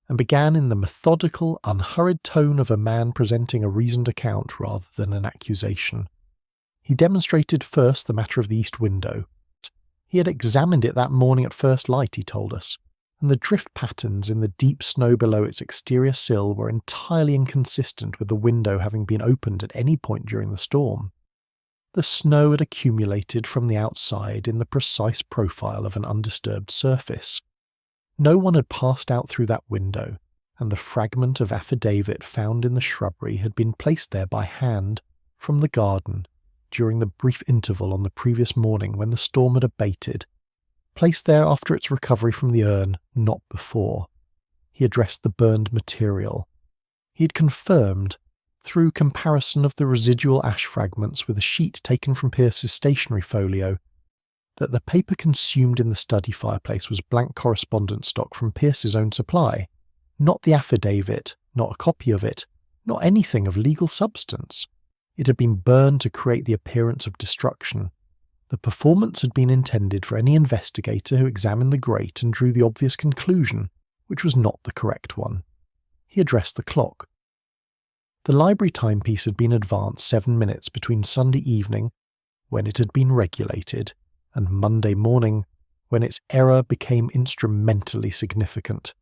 and began in the methodical, unhurried tone of a man presenting a reasoned account rather than an accusation. He demonstrated first the matter of the east window. He had examined it that morning at first light, he told us, and the drift patterns in the deep snow below its exterior sill were entirely inconsistent with the window having been opened at any point during the storm. The snow had accumulated from the outside in the precise profile of an undisturbed surface. No one had passed out through that window, and the fragment of affidavit found in the shrubbery had been placed there by hand from the garden during the brief interval on the previous morning when the storm had abated, placed there after its recovery from the urn, not before. He addressed the burned material. He had confirmed, through comparison of the residual ash fragments with a sheet taken from Pierce's stationery folio, that the paper consumed in the study fireplace was blank correspondence stock from Pierce's own supply, not the affidavit, not a copy of it, not anything of legal substance. It had been burned to create the appearance of destruction. The performance had been intended for any investigator who examined the grate and drew the obvious conclusion, which was not the correct one. He addressed the clock. The library timepiece had been advanced 7 minutes between Sunday evening, when it had been regulated, and Monday morning, when its error became instrumentally significant.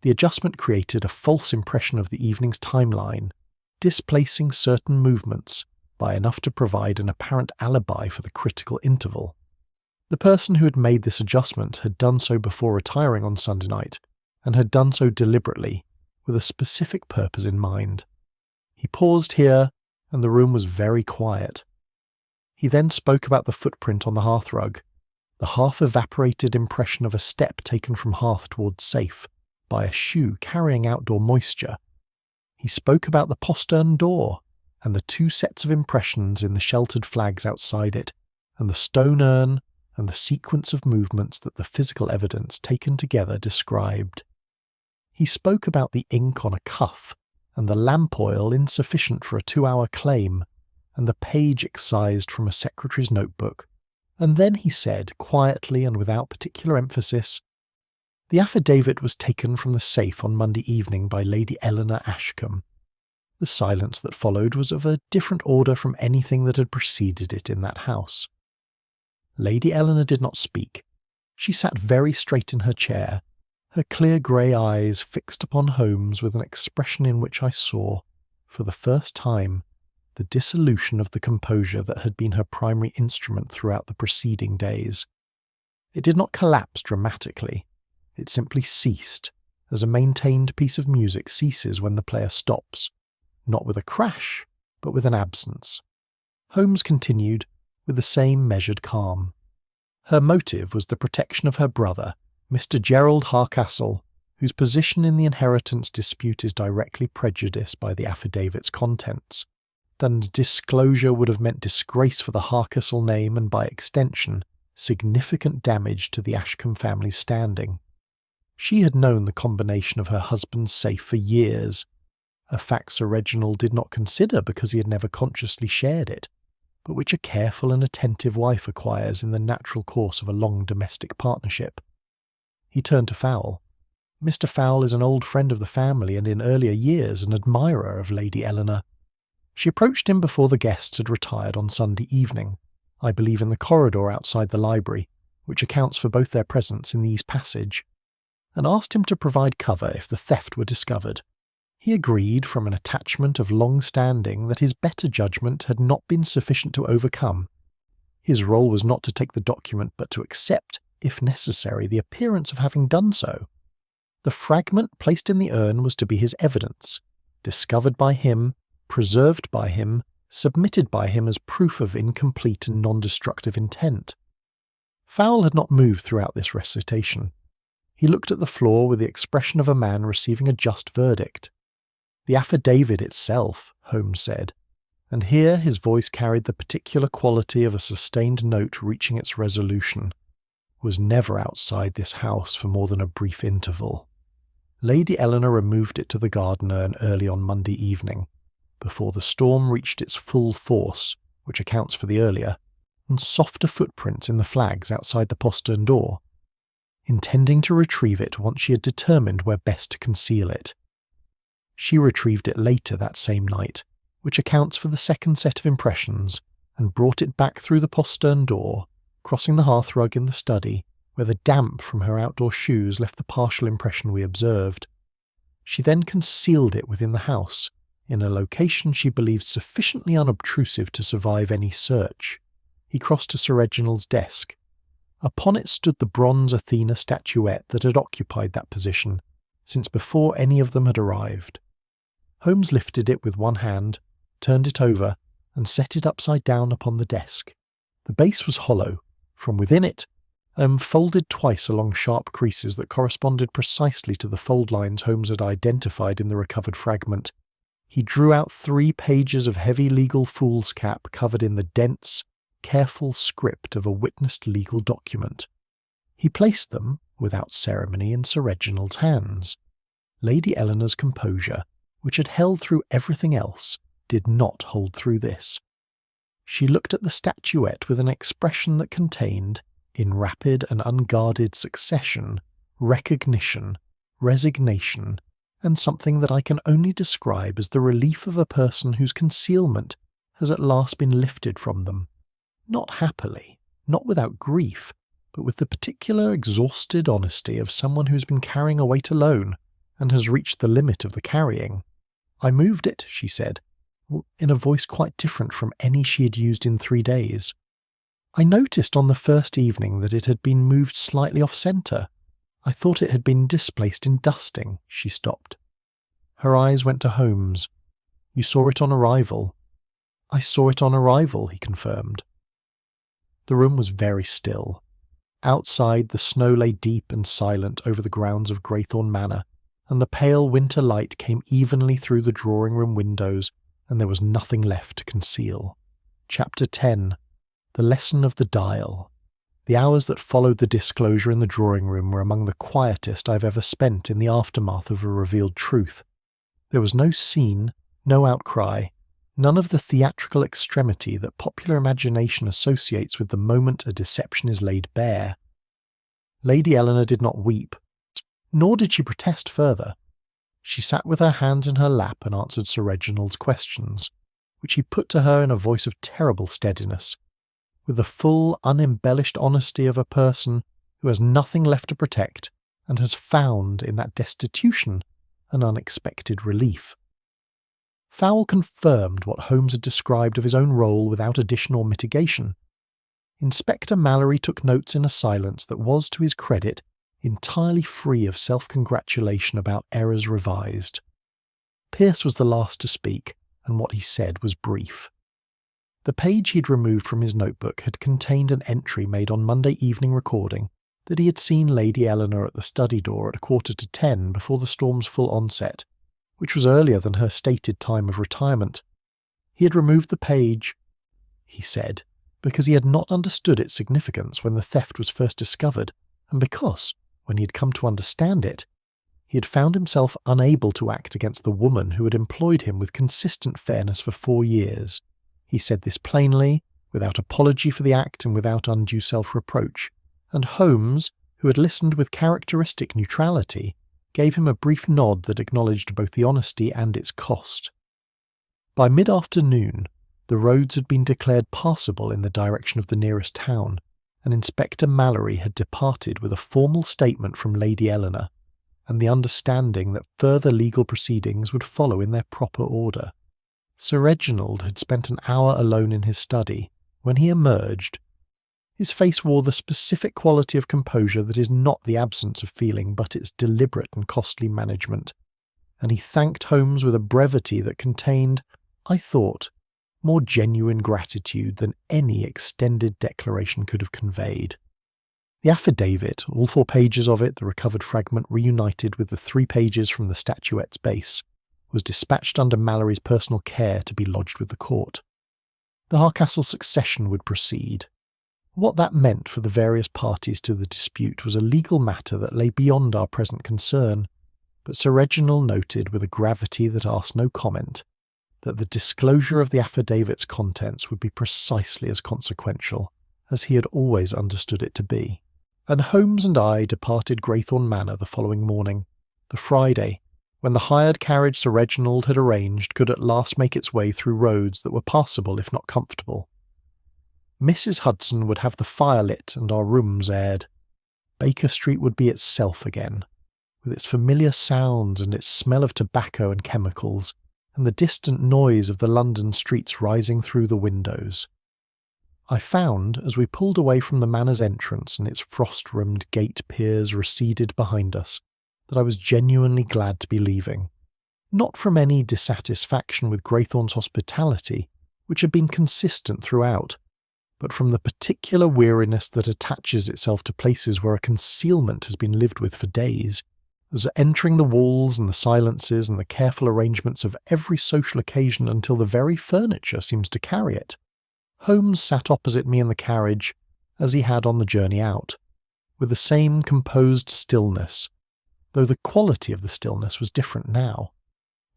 The adjustment created a false impression of the evening's timeline, displacing certain movements by enough to provide an apparent alibi for the critical interval. The person who had made this adjustment had done so before retiring on Sunday night, and had done so deliberately, with a specific purpose in mind. He paused here, and the room was very quiet. He then spoke about the footprint on the hearthrug, the half-evaporated impression of a step taken from hearth towards safe, by a shoe carrying outdoor moisture. He spoke about the postern door, and the 2 sets of impressions in the sheltered flags outside it, and the stone urn, and the sequence of movements that the physical evidence taken together described. He spoke about the ink on a cuff, and the lamp oil insufficient for a 2-hour claim, and the page excised from a secretary's notebook, and then he said, quietly and without particular emphasis, "The affidavit was taken from the safe on Monday evening by Lady Eleanor Ashcombe." The silence that followed was of a different order from anything that had preceded it in that house. Lady Eleanor did not speak. She sat very straight in her chair, her clear grey eyes fixed upon Holmes with an expression in which I saw, for the first time, the dissolution of the composure that had been her primary instrument throughout the preceding days. It did not collapse dramatically. It simply ceased, as a maintained piece of music ceases when the player stops, not with a crash, but with an absence. Holmes continued, with the same measured calm. Her motive was the protection of her brother, Mr. Gerald Harcastle, whose position in the inheritance dispute is directly prejudiced by the affidavit's contents. Then disclosure would have meant disgrace for the Harcastle name and, by extension, significant damage to the Ashcombe family's standing. She had known the combination of her husband's safe for years, a fact Sir Reginald did not consider because he had never consciously shared it, but which a careful and attentive wife acquires in the natural course of a long domestic partnership. He turned to Fowle. Mr. Fowle is an old friend of the family and in earlier years an admirer of Lady Eleanor. She approached him before the guests had retired on Sunday evening, I believe in the corridor outside the library, which accounts for both their presence in the east passage, and asked him to provide cover if the theft were discovered. He agreed, from an attachment of long standing, that his better judgment had not been sufficient to overcome. His role was not to take the document, but to accept, if necessary, the appearance of having done so. The fragment placed in the urn was to be his evidence, discovered by him, preserved by him, submitted by him as proof of incomplete and non-destructive intent. Fowle had not moved throughout this recitation. He looked at the floor with the expression of a man receiving a just verdict. "The affidavit itself," Holmes said, and here his voice carried the particular quality of a sustained note reaching its resolution, "was never outside this house for more than a brief interval. Lady Eleanor removed it to the garden urn early on Monday evening, before the storm reached its full force, which accounts for the earlier, and softer footprints in the flags outside the postern door, intending to retrieve it once she had determined where best to conceal it. She retrieved it later that same night, which accounts for the second set of impressions, and brought it back through the postern door, crossing the hearthrug in the study, where the damp from her outdoor shoes left the partial impression we observed. She then concealed it within the house, in a location she believed sufficiently unobtrusive to survive any search." He crossed to Sir Reginald's desk. Upon it stood the bronze Athena statuette that had occupied that position since before any of them had arrived. Holmes lifted it with one hand, turned it over, and set it upside down upon the desk. The base was hollow. From within it, folded twice along sharp creases that corresponded precisely to the fold lines Holmes had identified in the recovered fragment, he drew out 3 pages of heavy legal foolscap covered in the dense, careful script of a witnessed legal document. He placed them, without ceremony, in Sir Reginald's hands. Lady Eleanor's composure, which had held through everything else, did not hold through this. She looked at the statuette with an expression that contained, in rapid and unguarded succession, recognition, resignation, and something that I can only describe as the relief of a person whose concealment has at last been lifted from them. Not happily, not without grief, but with the particular exhausted honesty of someone who has been carrying a weight alone and has reached the limit of the carrying. "I moved it," she said, in a voice quite different from any she had used in 3 days. "I noticed on the first evening that it had been moved slightly off-centre. I thought it had been displaced in dusting." She stopped. Her eyes went to Holmes. "You saw it on arrival?" "I saw it on arrival," he confirmed. The room was very still. Outside, the snow lay deep and silent over the grounds of Greythorne Manor, and the pale winter light came evenly through the drawing-room windows, and there was nothing left to conceal. Chapter 10. The Lesson of the Dial. The hours that followed the disclosure in the drawing-room were among the quietest I have ever spent in the aftermath of a revealed truth. There was no scene, no outcry, none of the theatrical extremity that popular imagination associates with the moment a deception is laid bare. Lady Eleanor did not weep, nor did she protest further. She sat with her hands in her lap and answered Sir Reginald's questions, which he put to her in a voice of terrible steadiness, with the full, unembellished honesty of a person who has nothing left to protect and has found in that destitution an unexpected relief. Fowle confirmed what Holmes had described of his own role without addition or mitigation. Inspector Mallory took notes in a silence that was, to his credit, entirely free of self-congratulation about errors revised. Pierce was the last to speak, and what he said was brief. The page he'd removed from his notebook had contained an entry made on Monday evening recording that he had seen Lady Eleanor at the study door at 9:45 before the storm's full onset, which was earlier than her stated time of retirement. He had removed the page, he said, because he had not understood its significance when the theft was first discovered, and because, when he had come to understand it, he had found himself unable to act against the woman who had employed him with consistent fairness for 4 years. He said this plainly, without apology for the act and without undue self-reproach, and Holmes, who had listened with characteristic neutrality, gave him a brief nod that acknowledged both the honesty and its cost. By mid-afternoon, the roads had been declared passable in the direction of the nearest town, and Inspector Mallory had departed with a formal statement from Lady Eleanor, and the understanding that further legal proceedings would follow in their proper order. Sir Reginald had spent an hour alone in his study. When he emerged, his face wore the specific quality of composure that is not the absence of feeling but its deliberate and costly management, and he thanked Holmes with a brevity that contained, I thought, more genuine gratitude than any extended declaration could have conveyed. The affidavit, all 4 pages of it, the recovered fragment reunited with the 3 pages from the statuette's base, was dispatched under Mallory's personal care to be lodged with the court. The Harcastle succession would proceed. What that meant for the various parties to the dispute was a legal matter that lay beyond our present concern, but Sir Reginald noted with a gravity that asked no comment that the disclosure of the affidavit's contents would be precisely as consequential as he had always understood it to be. And Holmes and I departed Greythorne Manor the following morning, the Friday, when the hired carriage Sir Reginald had arranged could at last make its way through roads that were passable if not comfortable. Mrs. Hudson would have the fire lit and our rooms aired. Baker Street would be itself again, with its familiar sounds and its smell of tobacco and chemicals, and the distant noise of the London streets rising through the windows. I found, as we pulled away from the manor's entrance and its frost-rimmed gate piers receded behind us, that I was genuinely glad to be leaving. Not from any dissatisfaction with Greythorne's hospitality, which had been consistent throughout, but from the particular weariness that attaches itself to places where a concealment has been lived with for days, as entering the walls and the silences and the careful arrangements of every social occasion until the very furniture seems to carry it. Holmes sat opposite me in the carriage, as he had on the journey out, with the same composed stillness, though the quality of the stillness was different now.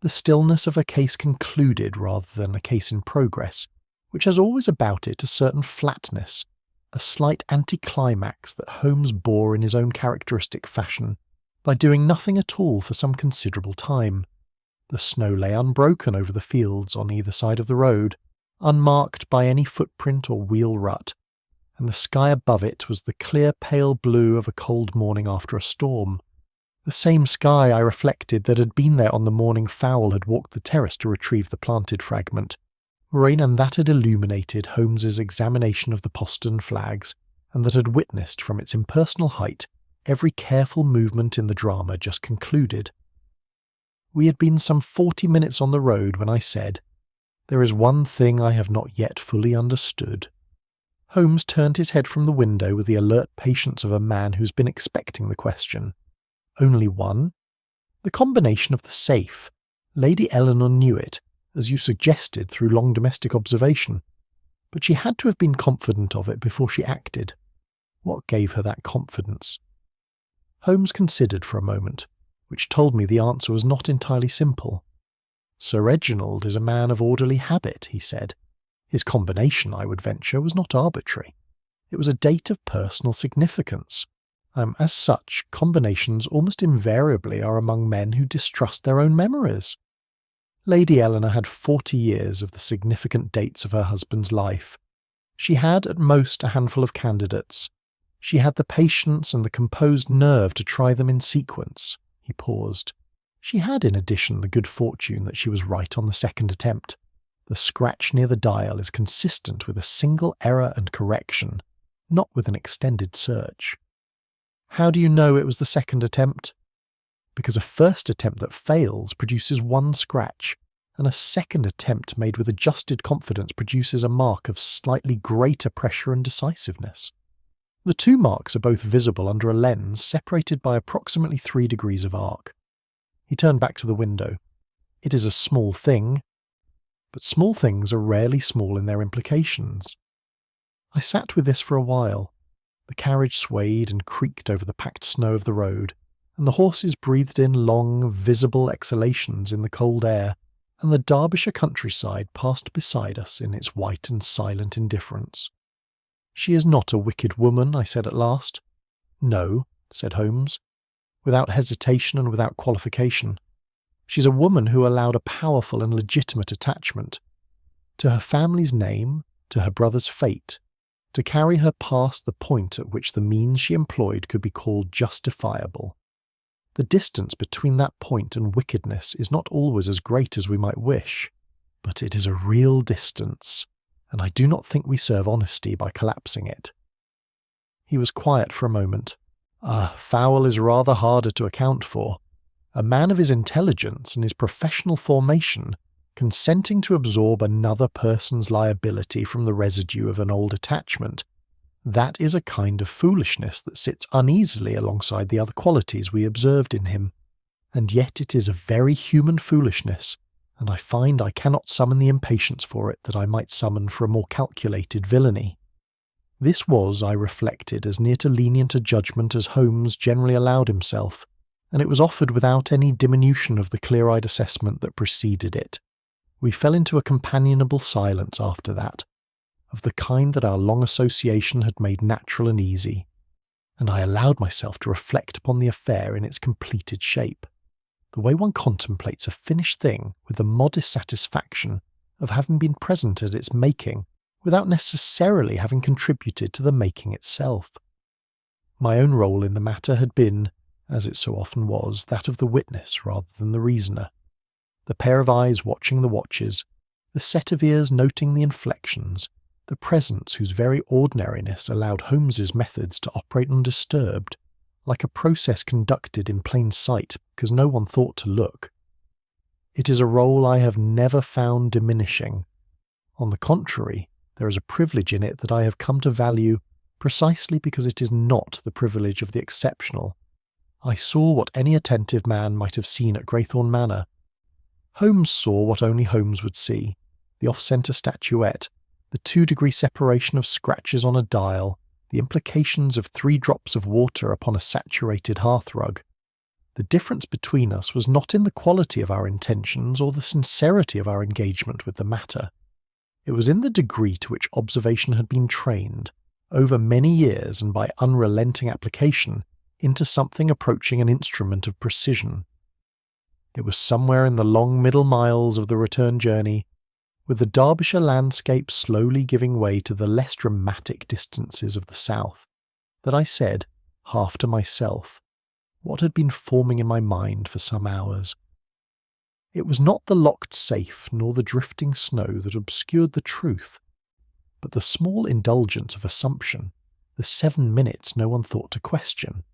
The stillness of a case concluded rather than a case in progress, which has always about it a certain flatness, a slight anticlimax that Holmes bore in his own characteristic fashion, by doing nothing at all for some considerable time. The snow lay unbroken over the fields on either side of the road, unmarked by any footprint or wheel rut, and the sky above it was the clear pale blue of a cold morning after a storm. The same sky, I reflected, that had been there on the morning Fowl had walked the terrace to retrieve the planted fragment, and that had illuminated Holmes's examination of the postern flags, and that had witnessed from its impersonal height every careful movement in the drama just concluded. We had been some 40 minutes on the road when I said, "There is one thing I have not yet fully understood." Holmes turned his head from the window with the alert patience of a man who's been expecting the question. "Only one?" "The combination of the safe. Lady Eleanor knew it, as you suggested through long domestic observation, but she had to have been confident of it before she acted. What gave her that confidence?" Holmes considered for a moment, which told me the answer was not entirely simple. "Sir Reginald is a man of orderly habit," he said. "His combination, I would venture, was not arbitrary. It was a date of personal significance. As such, combinations almost invariably are among men who distrust their own memories. Lady Eleanor had 40 years of the significant dates of her husband's life. She had at most a handful of candidates. She had the patience and the composed nerve to try them in sequence." He paused. "She had in addition the good fortune that she was right on the second attempt. The scratch near the dial is consistent with a single error and correction, not with an extended search." "How do you know it was the second attempt?" "Because a first attempt that fails produces one scratch, and a second attempt made with adjusted confidence produces a mark of slightly greater pressure and decisiveness. The 2 marks are both visible under a lens separated by approximately 3 degrees of arc." He turned back to the window. "It is a small thing, but small things are rarely small in their implications." I sat with this for a while. The carriage swayed and creaked over the packed snow of the road, and the horses breathed in long, visible exhalations in the cold air, and the Derbyshire countryside passed beside us in its white and silent indifference. "She is not a wicked woman," I said at last. "No," said Holmes, without hesitation and without qualification. "She's a woman who allowed a powerful and legitimate attachment to her family's name, to her brother's fate, to carry her past the point at which the means she employed could be called justifiable. The distance between that point and wickedness is not always as great as we might wish, but it is a real distance, and I do not think we serve honesty by collapsing it." He was quiet for a moment. Fowl is rather harder to account for. A man of his intelligence and his professional formation consenting to absorb another person's liability from the residue of an old attachment, That is a kind of foolishness that sits uneasily alongside the other qualities we observed in him, and yet it is a very human foolishness, and I find I cannot summon the impatience for it that I might summon for a more calculated villainy. This was, I reflected, as near to lenient a judgment as Holmes generally allowed himself, and it was offered without any diminution of the clear-eyed assessment that preceded it. We fell into a companionable silence after that, of the kind that our long association had made natural and easy, and I allowed myself to reflect upon the affair in its completed shape, the way one contemplates a finished thing with the modest satisfaction of having been present at its making without necessarily having contributed to the making itself. My own role in the matter had been, as it so often was, that of the witness rather than the reasoner, the pair of eyes watching the watches, the set of ears noting the inflections, the presence whose very ordinariness allowed Holmes's methods to operate undisturbed, like a process conducted in plain sight because no one thought to look. It is a role I have never found diminishing. On the contrary, there is a privilege in it that I have come to value precisely because it is not the privilege of the exceptional. I saw what any attentive man might have seen at Greythorne Manor. Holmes saw what only Holmes would see, the off-centre statuette, the 2-degree separation of scratches on a dial, the implications of 3 drops of water upon a saturated hearthrug. The difference between us was not in the quality of our intentions or the sincerity of our engagement with the matter. It was in the degree to which observation had been trained, over many years and by unrelenting application, into something approaching an instrument of precision. It was somewhere in the long middle miles of the return journey, with the Derbyshire landscape slowly giving way to the less dramatic distances of the south, that I said, half to myself, what had been forming in my mind for some hours. It was not the locked safe nor the drifting snow that obscured the truth, but the small indulgence of assumption, the 7 minutes no one thought to question.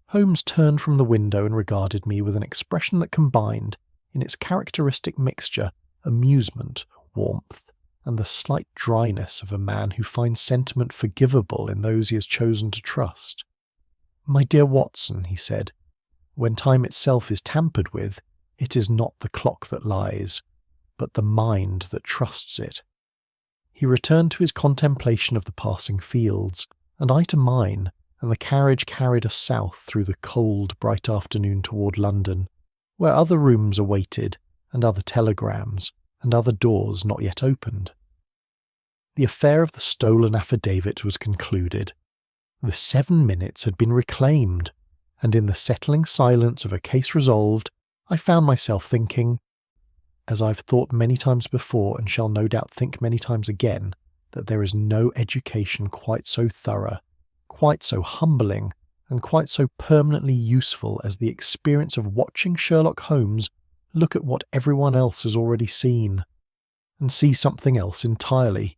Holmes turned from the window and regarded me with an expression that combined, in its characteristic mixture, amusement, warmth, and the slight dryness of a man who finds sentiment forgivable in those he has chosen to trust. "My dear Watson," he said, "when time itself is tampered with, it is not the clock that lies, but the mind that trusts it." He returned to his contemplation of the passing fields, and I to mine, and the carriage carried us south through the cold, bright afternoon toward London, where other rooms awaited, and other telegrams, and other doors not yet opened. The affair of the stolen affidavit was concluded. The 7 minutes had been reclaimed, and in the settling silence of a case resolved, I found myself thinking, as I've thought many times before and shall no doubt think many times again, that there is no education quite so thorough, quite so humbling, and quite so permanently useful as the experience of watching Sherlock Holmes look at what everyone else has already seen, and see something else entirely.